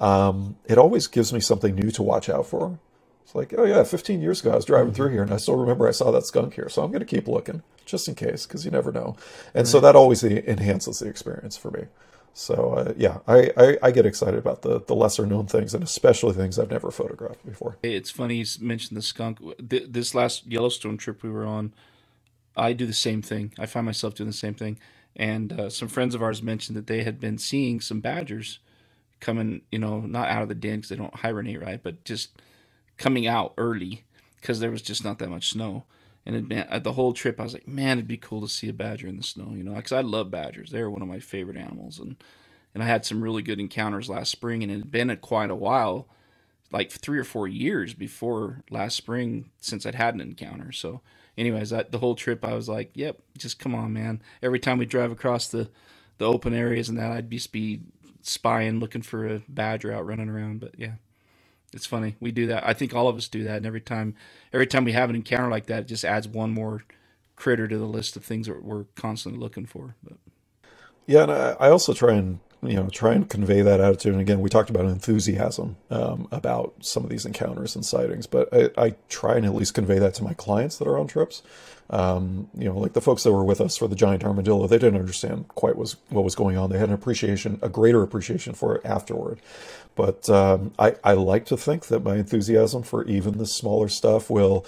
it always gives me something new to watch out for. It's like, oh yeah, 15 years ago I was driving through here and I still remember I saw that skunk here. So I'm going to keep looking just in case, because you never know. And so that always enhances the experience for me. So I get excited about the lesser known things, and especially things I've never photographed before. It's funny you mentioned the skunk. This last Yellowstone trip we were on, I do the same thing. I find myself doing the same thing. And some friends of ours mentioned that they had been seeing some badgers coming, not out of the den because they don't hibernate, right? But just coming out early because there was just not that much snow. And the whole trip, I was like, man, it'd be cool to see a badger in the snow, because I love badgers. They're one of my favorite animals. And I had some really good encounters last spring, and it had been quite a while, like 3 or 4 years before last spring since I'd had an encounter. So anyways, the whole trip, I was like, yep, just come on, man. Every time we drive across the open areas and that, I'd just be spying, looking for a badger out running around. But yeah. It's funny. We do that. I think all of us do that. And every time we have an encounter like that, it just adds one more critter to the list of things that we're constantly looking for. But yeah, and I also try and convey that attitude. And again, we talked about enthusiasm about some of these encounters and sightings, but I try and at least convey that to my clients that are on trips. Like the folks that were with us for the giant armadillo, they didn't understand quite what was going on. They had a greater appreciation for it afterward. But I like to think that my enthusiasm for even the smaller stuff will,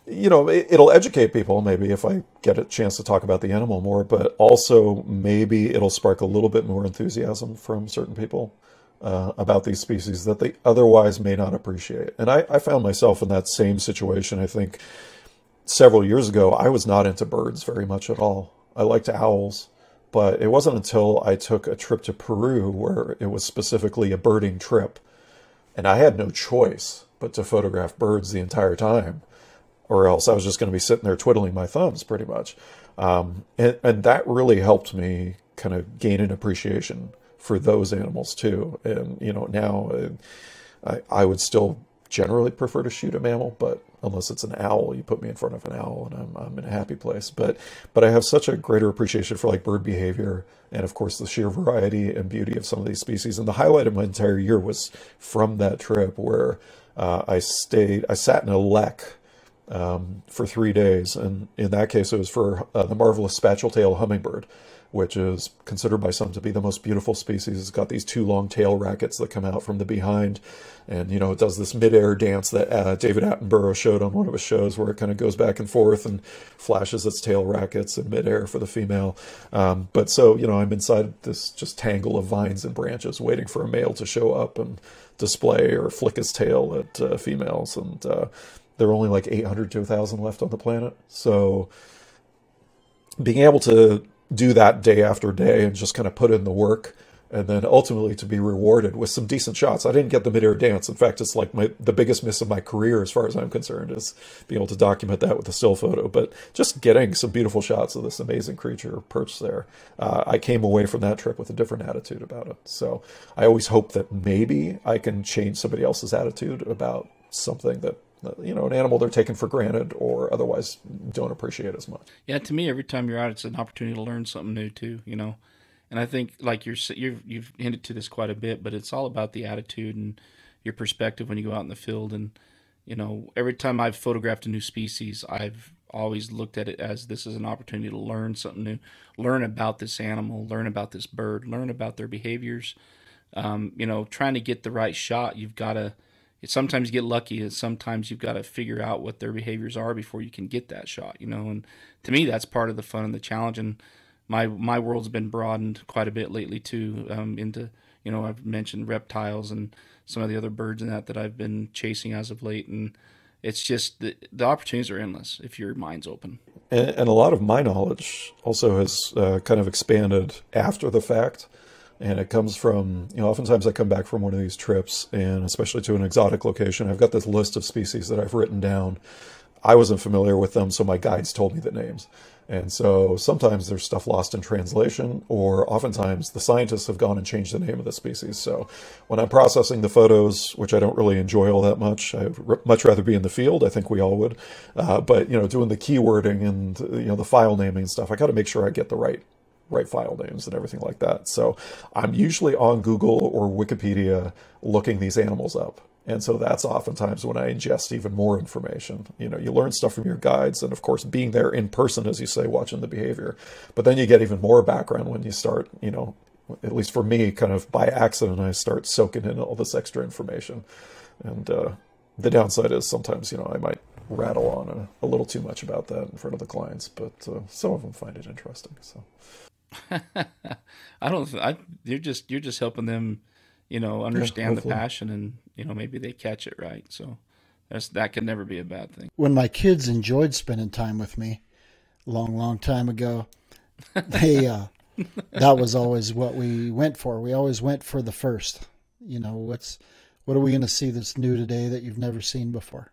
it'll educate people maybe if I get a chance to talk about the animal more, but also maybe it'll spark a little bit more enthusiasm from certain people about these species that they otherwise may not appreciate. And I found myself in that same situation. I think several years ago, I was not into birds very much at all. I liked owls. But it wasn't until I took a trip to Peru where it was specifically a birding trip, and I had no choice but to photograph birds the entire time, or else I was just going to be sitting there twiddling my thumbs pretty much. And that really helped me kind of gain an appreciation for those animals too. And, now I would still generally prefer to shoot a mammal, but unless it's an owl, you put me in front of an owl and I'm in a happy place. But I have such a greater appreciation for like bird behavior and of course the sheer variety and beauty of some of these species. And the highlight of my entire year was from that trip where I sat in a lek for 3 days. And in that case, it was for the marvelous spatule tail hummingbird. which is considered by some to be the most beautiful species. It's got these two long tail rackets that come out from the behind. And, you know, it does this midair dance that David Attenborough showed on one of his shows, where it kind of goes back and forth and flashes its tail rackets in midair for the female. But so, you know, I'm inside this just tangle of vines and branches waiting for a male to show up and display or flick his tail at females. And there are only like 800 to 1,000 left on the planet. So being able to do that day after day and just kind of put in the work, and then ultimately to be rewarded with some decent shots. I didn't get the midair dance. In fact, it's like the biggest miss of my career as far as I'm concerned, is being able to document that with a still photo. But just getting some beautiful shots of this amazing creature perched there, I came away from that trip with a different attitude about it. So I always hope that maybe I can change somebody else's attitude about something that, you know, an animal they're taking for granted or otherwise don't appreciate as much. Yeah, to me, every time you're out, it's an opportunity to learn something new too, you know. And I think, like you've hinted to this quite a bit, but it's all about the attitude and your perspective when you go out in the field. And, you know, every time I've photographed a new species, I've always looked at it as this is an opportunity to learn something new, learn about this animal, learn about this bird, learn about their behaviors. You know, trying to get the right shot, you've got to, sometimes you get lucky, and sometimes you've got to figure out what their behaviors are before you can get that shot, you know. And to me, that's part of the fun and the challenge. And my world's been broadened quite a bit lately too, into, you know, I've mentioned reptiles and some of the other birds and that I've been chasing as of late. And it's just the opportunities are endless if your mind's open. And a lot of my knowledge also has kind of expanded after the fact. And it comes from, you know, oftentimes I come back from one of these trips, and especially to an exotic location, I've got this list of species that I've written down. I wasn't familiar with them, so my guides told me the names. And so sometimes there's stuff lost in translation, or oftentimes the scientists have gone and changed the name of the species. So when I'm processing the photos, which I don't really enjoy all that much, I'd much rather be in the field. I think we all would. But, you know, doing the keywording and, you know, the file naming and stuff, I got to make sure I get the right file names and everything like that. So I'm usually on Google or Wikipedia looking these animals up. And so that's oftentimes when I ingest even more information. You know, you learn stuff from your guides, and of course being there in person, as you say, watching the behavior. But then you get even more background when you start, you know, at least for me, kind of by accident, I start soaking in all this extra information. And the downside is sometimes, you know, I might rattle on a little too much about that in front of the clients, but some of them find it interesting. So you're just helping them, you know, understand the passion, and, you know, maybe they catch it right. So that can never be a bad thing. When my kids enjoyed spending time with me long time ago, they that was always what we went for. We always went for the first. You know, what are we going to see that's new today that you've never seen before?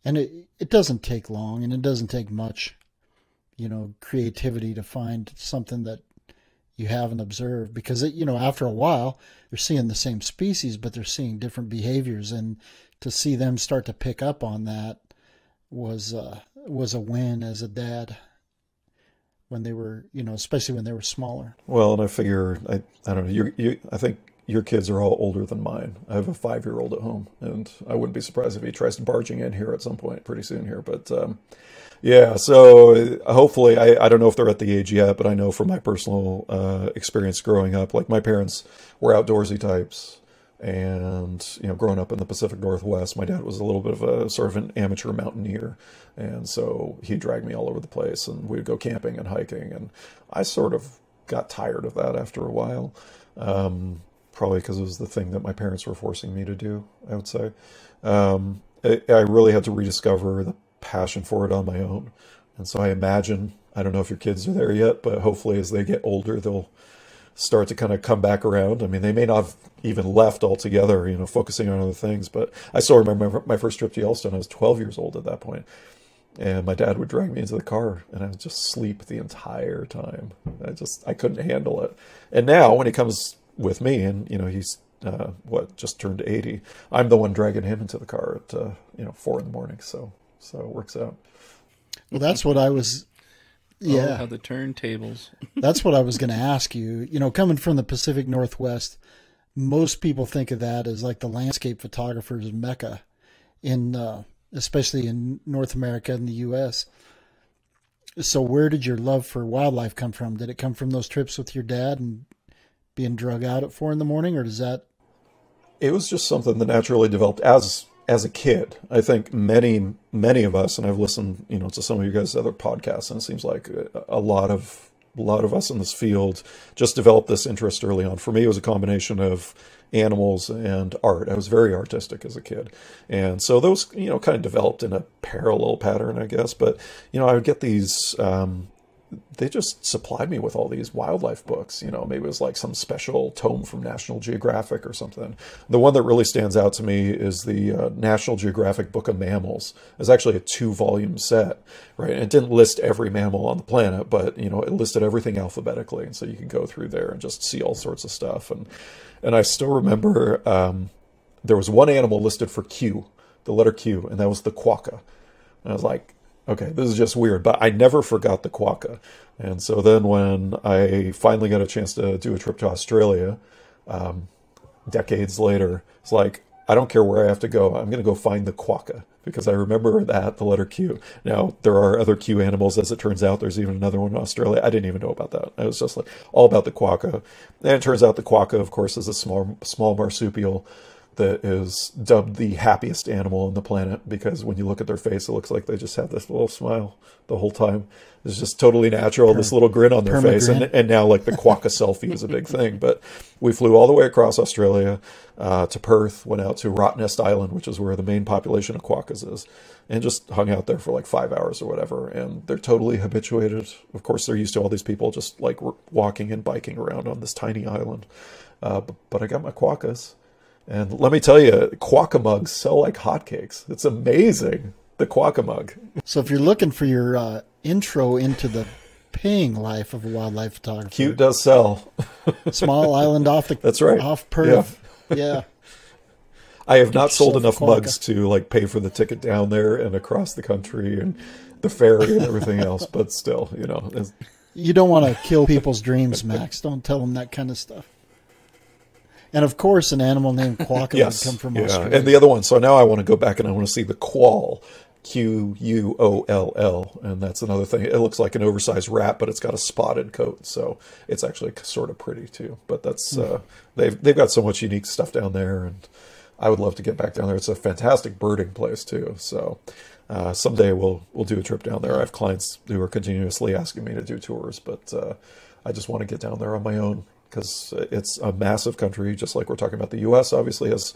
And it doesn't take long, and it doesn't take much, you know, creativity to find something that you haven't observed, because you know, after a while they're seeing the same species, but they're seeing different behaviors, and to see them start to pick up on that was a win as a dad when they were, you know, especially when they were smaller. Well, and I figure, I don't know, I think your kids are all older than mine. I have a 5-year-old at home, and I wouldn't be surprised if he tries to barging in here at some point pretty soon here. But yeah, so hopefully, I don't know if they're at the age yet, but I know from my personal experience growing up, like my parents were outdoorsy types. And, you know, growing up in the Pacific Northwest, my dad was a little bit of a sort of an amateur mountaineer. And so he'd drag me all over the place, and we'd go camping and hiking. And I sort of got tired of that after a while. Probably because it was the thing that my parents were forcing me to do, I would say. I really had to rediscover the passion for it on my own. And so I imagine, I don't know if your kids are there yet, but hopefully as they get older, they'll start to kind of come back around. I mean, they may not have even left altogether, you know, focusing on other things. But I still remember my first trip to Yellowstone. I was 12 years old at that point. And my dad would drag me into the car, and I would just sleep the entire time. I couldn't handle it. And now when he comes with me, and, you know, he's, just turned 80, I'm the one dragging him into the car at, 4 a.m. So it works out. Well, that's what I was... Yeah. Oh, the turntables. That's what I was going to ask you. You know, coming from the Pacific Northwest, most people think of that as like the landscape photographer's mecca, especially in North America and the U.S. So where did your love for wildlife come from? Did it come from those trips with your dad and being drug out at 4 a.m, or does that? It was just something that naturally developed as a kid. I think many of us, and I've listened, to some of you guys' other podcasts, and it seems like a lot of us in this field just developed this interest early on. For me, it was a combination of animals and art. I was very artistic as a kid. And so those, kind of developed in a parallel pattern, I guess. But, I would get these, they just supplied me with all these wildlife books. Maybe it was like some special tome from National Geographic or something. The one that really stands out to me is the National Geographic Book of Mammals. It's actually a 2-volume set, right? And it didn't list every mammal on the planet, but, it listed everything alphabetically. And so you could go through there and just see all sorts of stuff. And I still remember there was one animal listed for Q, the letter Q, and that was the quokka. And I was like, okay, this is just weird, but I never forgot the quokka. And so then when I finally got a chance to do a trip to Australia, decades later, it's like, I don't care where I have to go. I'm going to go find the quokka because I remember that, the letter Q. Now, there are other Q animals, as it turns out. There's even another one in Australia. I didn't even know about that. I was just like, all about the quokka. And it turns out the quokka, of course, is a small marsupial that is dubbed the happiest animal on the planet because when you look at their face, it looks like they just have this little smile the whole time. It's just totally natural, this little grin on their face. And now like the quokka selfie is a big thing. But we flew all the way across Australia to Perth, went out to Rottnest Island, which is where the main population of quokkas is, and just hung out there for like 5 hours or whatever. And they're totally habituated. Of course, they're used to all these people just like walking and biking around on this tiny island. But I got my quokkas. And let me tell you, quokka mugs sell like hotcakes. It's amazing, the quokka mug. So if you're looking for your intro into the paying life of a wildlife photographer, Cute does sell. Small island off the That's right. off Perth. Yeah. I have not sold enough quokka mugs to like pay for the ticket down there and across the country and the ferry and everything else, but still, You don't want to kill people's dreams, Max. Don't tell them that kind of stuff. And of course, an animal named quokka would come from Australia. And the other one. So now I want to go back and I want to see the quoll, Quoll, and that's another thing. It looks like an oversized rat, but it's got a spotted coat, so it's actually sort of pretty too. But that's they've got so much unique stuff down there, and I would love to get back down there. It's a fantastic birding place too. So someday we'll do a trip down there. I have clients who are continuously asking me to do tours, but I just want to get down there on my own, because it's a massive country, just like we're talking about. The U.S. obviously has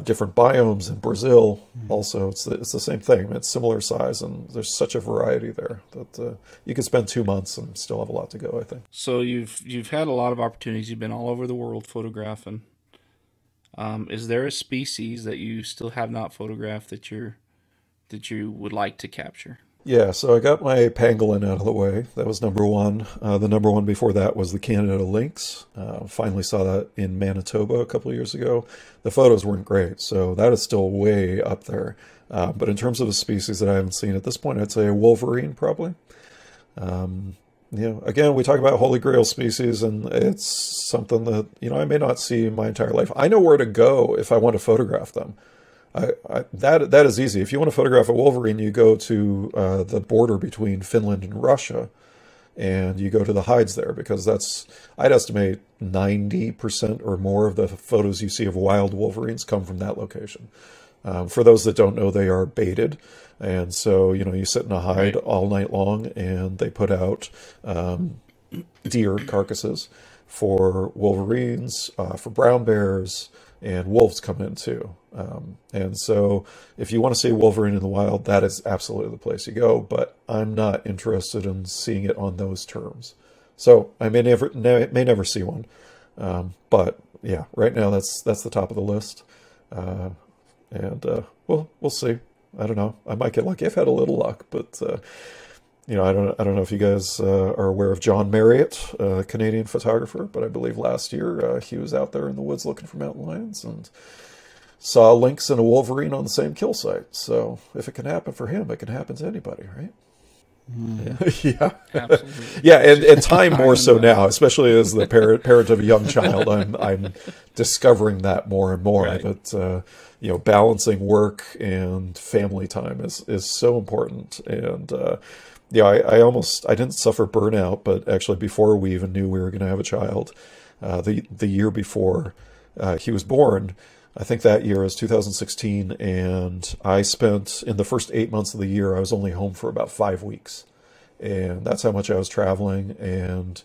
different biomes, and Brazil also. It's the same thing. It's similar size, and there's such a variety there that you could spend 2 months and still have a lot to go, I think. So you've had a lot of opportunities. You've been all over the world photographing. Is there a species that you still have not photographed that you would like to capture? Yeah, so I got my pangolin out of the way. That was number one. The number one before that was the Canada lynx. Finally saw that in Manitoba a couple of years ago. The photos weren't great, so that is still way up there. But in terms of a species that I haven't seen at this point, I'd say a wolverine probably. Again, we talk about holy grail species, and it's something that, I may not see in my entire life. I know where to go if I want to photograph them. That is easy. If you want to photograph a wolverine, you go to the border between Finland and Russia, and you go to the hides there, because I'd estimate 90% or more of the photos you see of wild wolverines come from that location. For those that don't know, they are baited, and so you sit in a hide all night long, and they put out deer carcasses for wolverines, for brown bears, and wolves come in too. And so if you want to see wolverine in the wild, that is absolutely the place you go, but I'm not interested in seeing it on those terms. So I may never see one. But yeah, right now that's the top of the list. We'll see. I don't know. I might get lucky. I've had a little luck, but I don't know if you guys are aware of John Marriott, a Canadian photographer, but I believe last year he was out there in the woods looking for mountain lions and saw a lynx and a wolverine on the same kill site. So if it can happen for him, it can happen to anybody, right? Yeah. Absolutely. Yeah, and time more so now, especially as the parent of a young child. I'm discovering that more and more. Right. But balancing work and family time is so important. And I didn't suffer burnout, but actually before we even knew we were going to have a child, the year before he was born, I think that year was 2016, and I spent, in the first 8 months of the year, I was only home for about 5 weeks. And that's how much I was traveling. And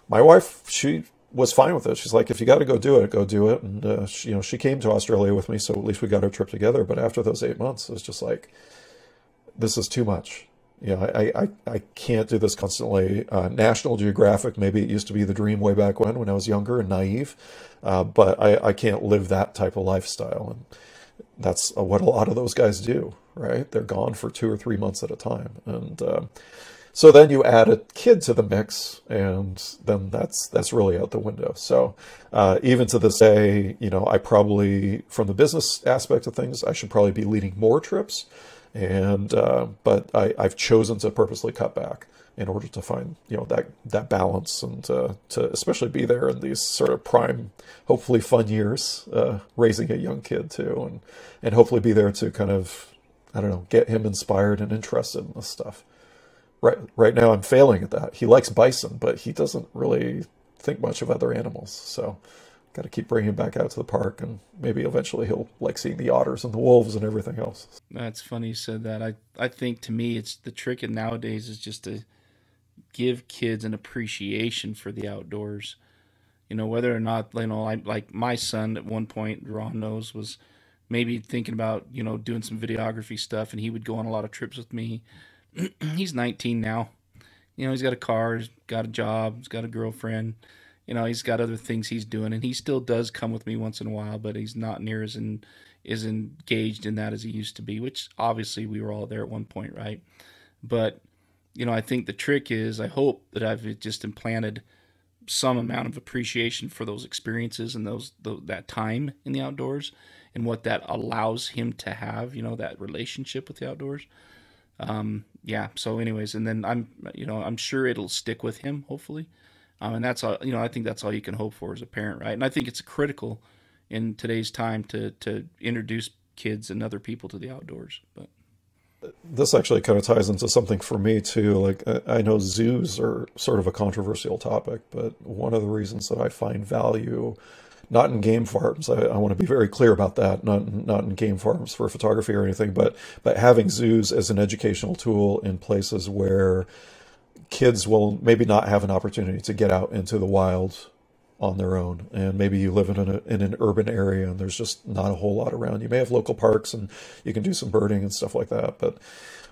my wife, she was fine with it. She's like, if you got to go do it, go do it. And, she came to Australia with me, so at least we got our trip together. But after those 8 months, it was just like, this is too much. I can't do this constantly. National Geographic, maybe it used to be the dream way back when I was younger and naive. But I can't live that type of lifestyle. And that's what a lot of those guys do, right? They're gone for 2 or 3 months at a time. And so then you add a kid to the mix, and then that's really out the window. So even to this day, I probably, from the business aspect of things, I should probably be leading more trips. And but I've chosen to purposely cut back in order to find that balance, and to especially be there in these sort of prime, hopefully fun years, raising a young kid too, and hopefully be there to kind of, I don't know, get him inspired and interested in this stuff. Right now I'm failing at that. He likes bison, but he doesn't really think much of other animals. So got to keep bringing him back out to the park, and maybe eventually he'll like seeing the otters and the wolves and everything else. That's funny you said that. I think, to me, it's the trick nowadays is just to give kids an appreciation for the outdoors. Whether or not, like my son at one point, Ron knows, was maybe thinking about, doing some videography stuff, and he would go on a lot of trips with me. He's 19 now. He's got a car, he's got a job, he's got a girlfriend. He's got other things he's doing, and he still does come with me once in a while, but he's not near as engaged in that as he used to be, which obviously we were all there at one point, right? But, I think the trick is, I hope that I've just implanted some amount of appreciation for those experiences and that time in the outdoors, and what that allows him to have, that relationship with the outdoors. So anyways, and then I'm sure it'll stick with him, hopefully. And that's all, I think that's all you can hope for as a parent, right? And I think it's critical in today's time to introduce kids and other people to the outdoors. But this actually kind of ties into something for me too. Like, I know zoos are sort of a controversial topic, but one of the reasons that I find value, not in game farms, I want to be very clear about that, not in game farms for photography or anything, but having zoos as an educational tool in places where kids will maybe not have an opportunity to get out into the wild on their own. And maybe you live in an urban area and there's just not a whole lot around. You may have local parks and you can do some birding and stuff like that.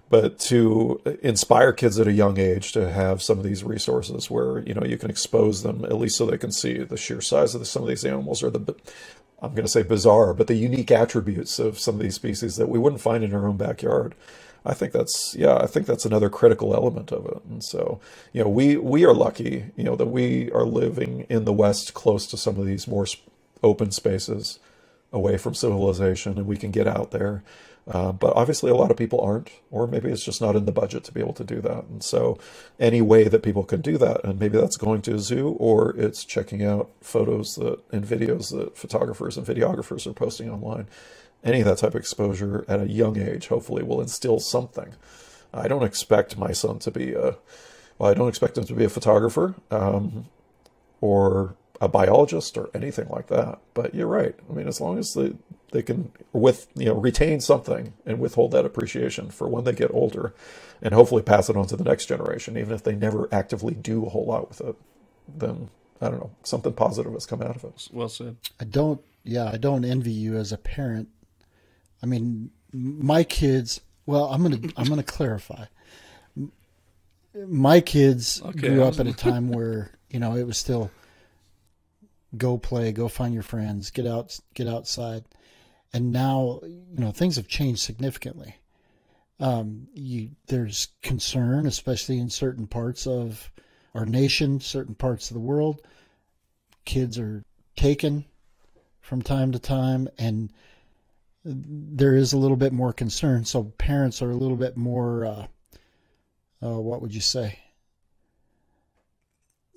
But to inspire kids at a young age to have some of these resources where, you can expose them, at least so they can see the sheer size of some of these animals, or I'm going to say bizarre, but the unique attributes of some of these species that we wouldn't find in our own backyard. I think that's another critical element of it. And so, we are lucky, that we are living in the West close to some of these more open spaces away from civilization, and we can get out there. But obviously a lot of people aren't, or maybe it's just not in the budget to be able to do that. And so any way that people can do that, and maybe that's going to a zoo, or it's checking out photos and videos that photographers and videographers are posting online. Any of that type of exposure at a young age, hopefully, will instill something. I don't expect my son to be I don't expect him to be a photographer, or a biologist or anything like that. But you're right. I mean, as long as they can retain something and withhold that appreciation for when they get older, and hopefully pass it on to the next generation, even if they never actively do a whole lot with it, then I don't know, something positive has come out of it. Well said. I don't envy you as a parent. I mean, my kids, well, I'm going to clarify. My kids grew up at a time where, it was still go play, go find your friends, get outside. And now, things have changed significantly. There's concern, especially in certain parts of our nation, certain parts of the world. Kids are taken from time to time, and there is a little bit more concern. So parents are a little bit more, what would you say?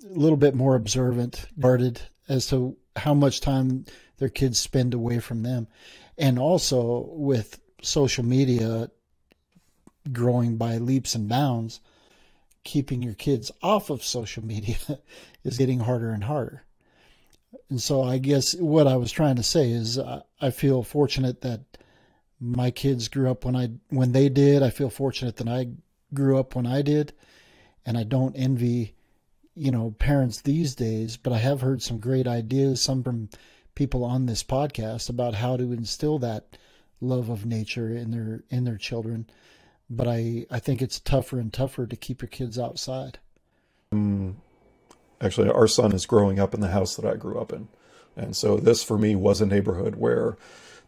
A little bit more observant, guarded as to how much time their kids spend away from them. And also with social media growing by leaps and bounds, keeping your kids off of social media is getting harder and harder. And so I guess what I was trying to say is I feel fortunate that my kids grew up when they did. I feel fortunate that I grew up when I did, and I don't envy, parents these days, but I have heard some great ideas, some from people on this podcast, about how to instill that love of nature in their children. But I think it's tougher and tougher to keep your kids outside. Actually, our son is growing up in the house that I grew up in. And so this, for me, was a neighborhood where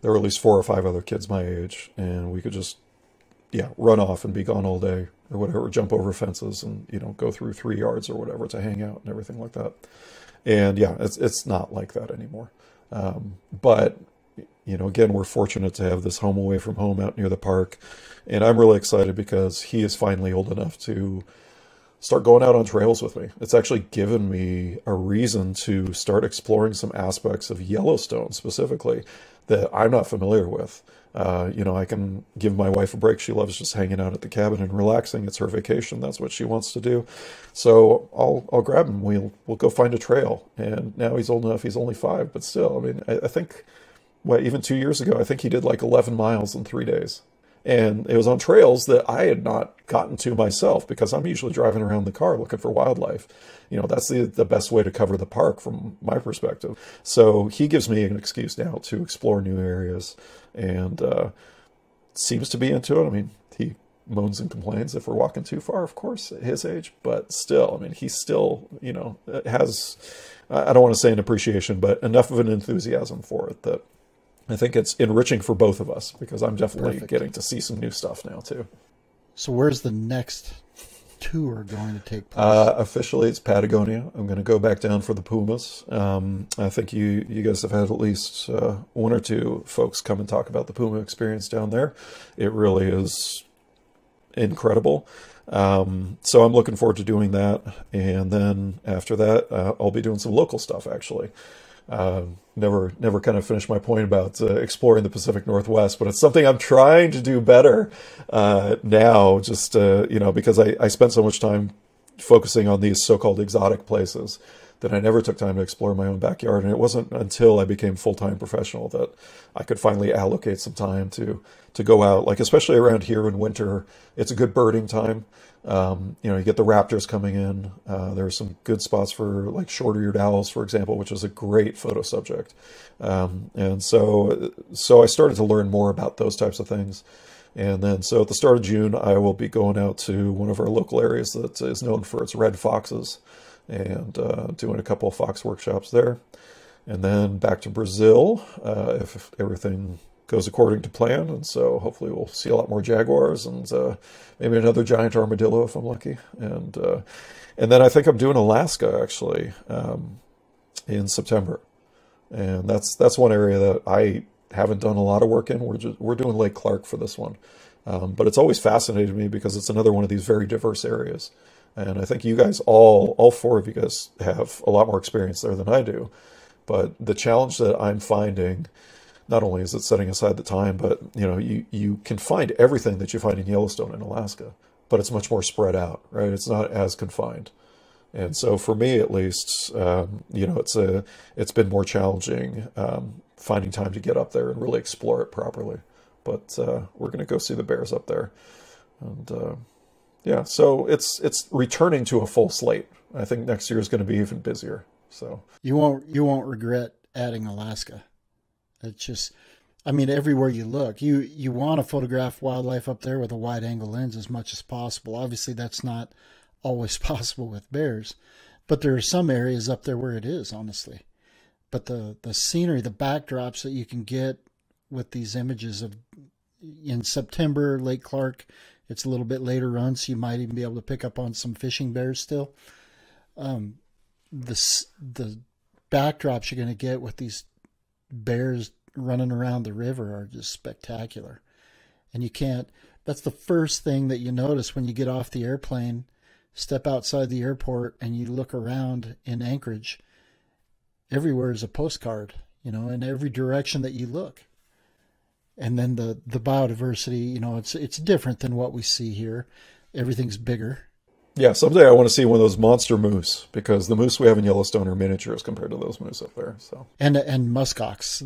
there were at least 4 or 5 other kids my age, and we could just, run off and be gone all day or whatever, jump over fences and, go through 3 yards or whatever to hang out and everything like that. And it's not like that anymore. But, again, we're fortunate to have this home away from home out near the park. And I'm really excited because he is finally old enough to start going out on trails with me. It's actually given me a reason to start exploring some aspects of Yellowstone specifically that I'm not familiar with. I can give my wife a break. She loves just hanging out at the cabin and relaxing. It's her vacation. That's what she wants to do. So I'll grab him. We'll go find a trail. And now he's old enough. He's only 5, but still, I mean, I think, even 2 years ago, I think he did like 11 miles in 3 days. And it was on trails that I had not gotten to myself because I'm usually driving around the car looking for wildlife. That's the best way to cover the park from my perspective. So he gives me an excuse now to explore new areas, and seems to be into it. I mean, he moans and complains if we're walking too far, of course, at his age. But still, I mean, he still, has, I don't want to say an appreciation, but enough of an enthusiasm for it that I think it's enriching for both of us, because I'm definitely getting to see some new stuff now too. So where's the next tour going to take place? Officially, it's Patagonia. I'm going to go back down for the pumas. I think you guys have had at least 1 or 2 folks come and talk about the puma experience down there. It really is incredible. So I'm looking forward to doing that. And then after that, I'll be doing some local stuff, actually. Never kind of finished my point about exploring the Pacific Northwest, but it's something I'm trying to do better now, just, because I spent so much time focusing on these so-called exotic places that I never took time to explore my own backyard. And it wasn't until I became full-time professional that I could finally allocate some time to go out, like especially around here in winter. It's a good birding time. You get the raptors coming in. There are some good spots for like short-eared owls, for example, which is a great photo subject. And so I started to learn more about those types of things. And then, so at the start of June, I will be going out to one of our local areas that is known for its red foxes, and doing a couple of fox workshops there. And then back to Brazil, if everything goes according to plan. And so hopefully we'll see a lot more jaguars and maybe another giant armadillo if I'm lucky. And then I think I'm doing Alaska, actually, in September. And that's one area that I haven't done a lot of work in. We're doing Lake Clark for this one. But it's always fascinated me because it's another one of these very diverse areas. And I think you guys, all 4 of you guys, have a lot more experience there than I do. But the challenge that I'm finding, not only is it setting aside the time, but you can find everything that you find in Yellowstone in Alaska, but it's much more spread out, right? It's not as confined. And so for me, at least, it's been more challenging finding time to get up there and really explore it properly. But we're going to go see the bears up there. And so it's returning to a full slate. I think next year is going to be even busier. So you won't regret adding Alaska. It's just, I mean, everywhere you look, you want to photograph wildlife up there with a wide angle lens as much as possible. Obviously, that's not always possible with bears, but there are some areas up there where it is, honestly. But the scenery, the backdrops that you can get with these images of in September, Lake Clark, it's a little bit later on, so you might even be able to pick up on some fishing bears still. The backdrops you're going to get with these bears running around the river are just spectacular. And that's the first thing that you notice when you get off the airplane, step outside the airport, and you look around in Anchorage. everywhere is a postcard, in every direction that you look. And then the biodiversity, it's different than what we see here. Everything's bigger. Yeah, someday I want to see one of those monster moose, because the moose we have in Yellowstone are miniatures compared to those moose up there. So and muskox,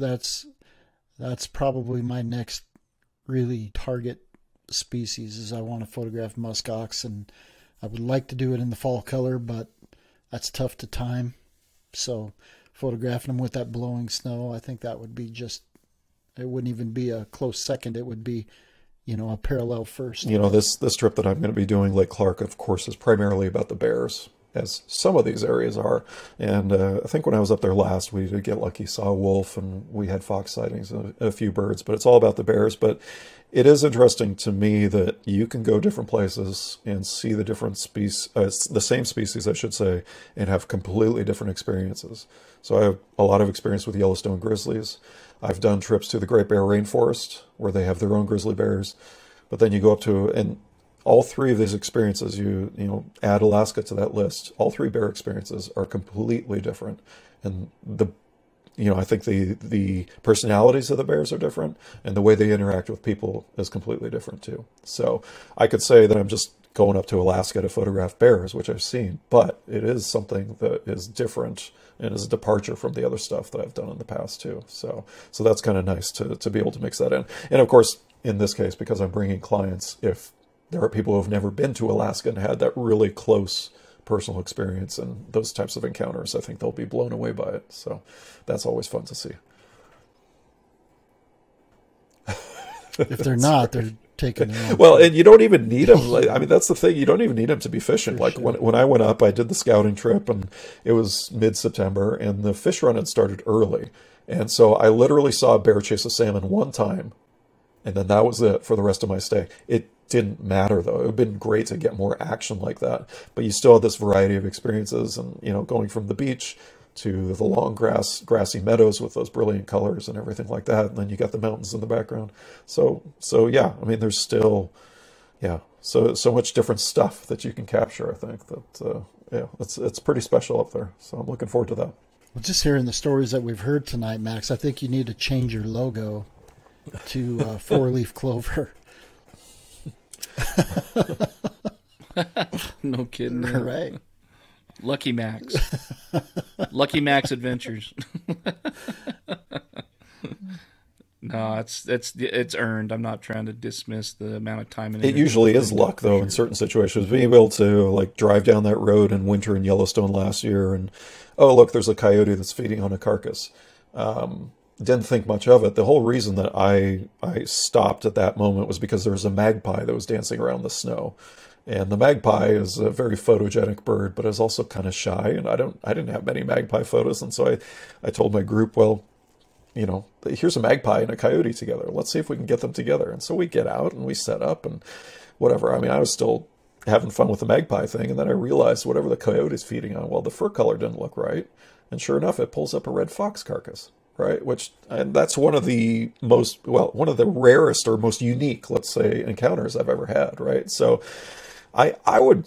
that's probably my next really target species. Is I want to photograph muskox, and I would like to do it in the fall color, but that's tough to time. So photographing them with that blowing snow, I think that would be it wouldn't even be a close second. It would be, a parallel first. This trip that I'm going to be doing, Lake Clark, of course, is primarily about the bears, as some of these areas are. And I think when I was up there last, we did get lucky, saw a wolf, and we had fox sightings, a few birds, but it's all about the bears. But it is interesting to me that you can go different places and see the different species, the same species, I should say, and have completely different experiences. So I have a lot of experience with Yellowstone grizzlies. I've done trips to the Great Bear Rainforest where they have their own grizzly bears. But then you go up to, and all three of these experiences, you add Alaska to that list, all three bear experiences are completely different. And I think the personalities of the bears are different, and the way they interact with people is completely different too. So I could say that I'm just going up to Alaska to photograph bears, which I've seen, but it is something that is different and is a departure from the other stuff that I've done in the past too. So that's kind of nice to be able to mix that in. And of course, in this case, because I'm bringing clients, if there are people who have never been to Alaska and had that really close personal experience and those types of encounters, I think they'll be blown away by it. So that's always fun to see. If they're not, they're taking their own. Well, and you don't even need them. That's the thing. You don't even need them to be fishing. For sure. When I went up, I did the scouting trip, and it was mid-September, and the fish run had started early. And so I literally saw a bear chase a salmon one time, and then that was it for the rest of my stay. It didn't matter, though. It would have been great to get more action like that. But you still had this variety of experiences, and, going from the beach to the long grassy meadows with those brilliant colors and everything like that. And then you got the mountains in the background. So yeah, there's still, so much different stuff that you can capture, I think, that, it's pretty special up there. So I'm looking forward to that. Well, just hearing the stories that we've heard tonight, Max, I think you need to change your logo to four-leaf clover. No kidding. Right. Lucky Max. Lucky Max Adventures. No, it's earned. I'm not trying to dismiss the amount of time and it usually is luck, though, in certain situations. Being able to drive down that road in winter in Yellowstone last year, and look, there's a coyote that's feeding on a carcass. Didn't think much of it. The whole reason that I stopped at that moment was because there was a magpie that was dancing around the snow. And the magpie is a very photogenic bird, but is also kind of shy. And I didn't have many magpie photos. And so I told my group, well, here's a magpie and a coyote together. Let's see if we can get them together. And so we get out and we set up and whatever. I was still having fun with the magpie thing. And then I realized whatever the coyote's feeding on, well, the fur color didn't look right. And sure enough, it pulls up a red fox carcass. Right, and that's one of the rarest or most unique, let's say, encounters I've ever had. Right, so I would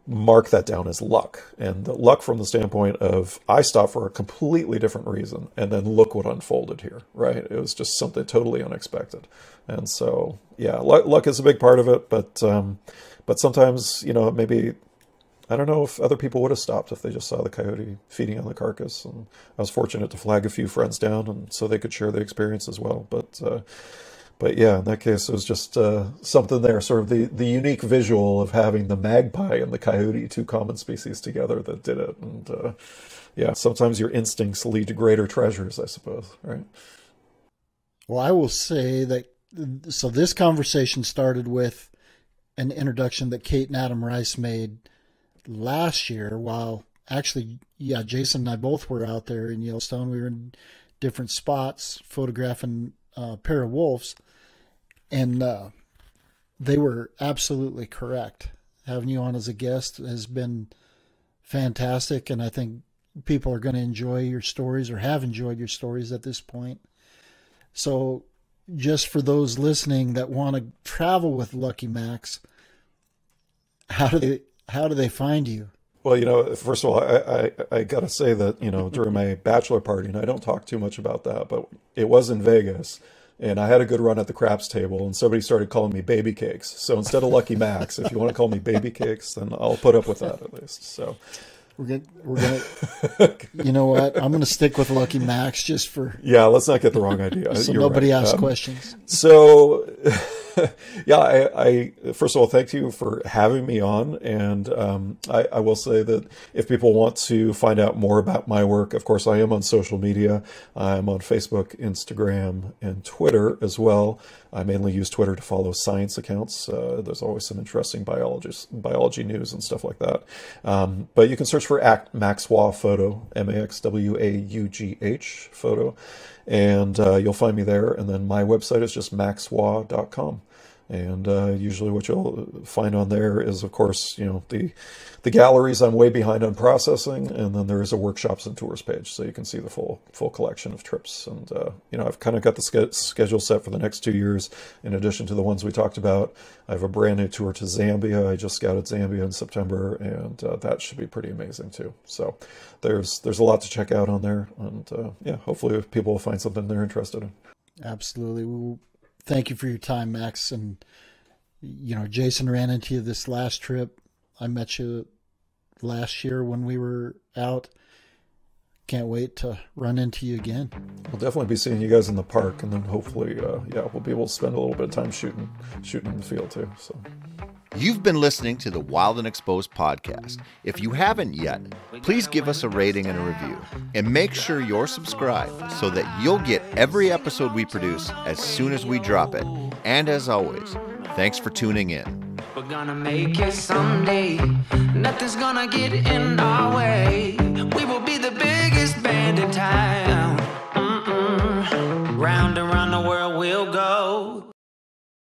mark that down as luck, and the luck from the standpoint of I stopped for a completely different reason, and then look what unfolded here. Right, it was just something totally unexpected, and so yeah, luck is a big part of it, but sometimes maybe. I don't know if other people would have stopped if they just saw the coyote feeding on the carcass. And I was fortunate to flag a few friends down, and so they could share the experience as well. But yeah, in that case, it was just something there, sort of the unique visual of having the magpie and the coyote, two common species together, that did it. And yeah, sometimes your instincts lead to greater treasures, I suppose, right? Well, I will say that, so this conversation started with an introduction that Kate and Adam Rice made last year, while actually, yeah, Jason and I both were out there in Yellowstone. We were in different spots photographing a pair of wolves, and they were absolutely correct. Having you on as a guest has been fantastic, and I think people are going to enjoy your stories, or have enjoyed your stories at this point. So just for those listening that want to travel with Lucky Max, how do they find you? Well, first of all, I got to say that, during my bachelor party, and I don't talk too much about that, but it was in Vegas, and I had a good run at the craps table, and somebody started calling me Baby Cakes. So instead of Lucky Max, if you want to call me Baby Cakes, then I'll put up with that at least. So we're gonna you know what? I'm gonna stick with Lucky Max just for let's not get the wrong idea. so You're nobody right. asks questions. So I first of all, thank you for having me on. And I will say that if people want to find out more about my work, of course, I am on social media. I'm on Facebook, Instagram, and Twitter as well. I mainly use Twitter to follow science accounts. There's always some interesting biology news and stuff like that. But you can search for Max Waugh Photo, MaxWaugh photo. And you'll find me there. And then my website is just maxwaugh.com. And usually what you'll find on there is, of course, the galleries I'm way behind on processing. And then there is a workshops and tours page. So you can see the full collection of trips. And, I've kind of got the schedule set for the next 2 years. In addition to the ones we talked about, I have a brand new tour to Zambia. I just scouted Zambia in September, and that should be pretty amazing too. So there's a lot to check out on there. And hopefully people will find something they're interested in. Absolutely. Thank you for your time, Max. And, Jason ran into you this last trip. I met you last year when we were out. Can't wait to run into you again. We'll definitely be seeing you guys in the park, and then hopefully, we'll be able to spend a little bit of time shooting in the field too. So. You've been listening to the Wild and Exposed podcast. If you haven't yet, please give us a rating and a review. And make sure you're subscribed so that you'll get every episode we produce as soon as we drop it. And as always, thanks for tuning in. We're gonna make it someday. Nothing's gonna get in our way.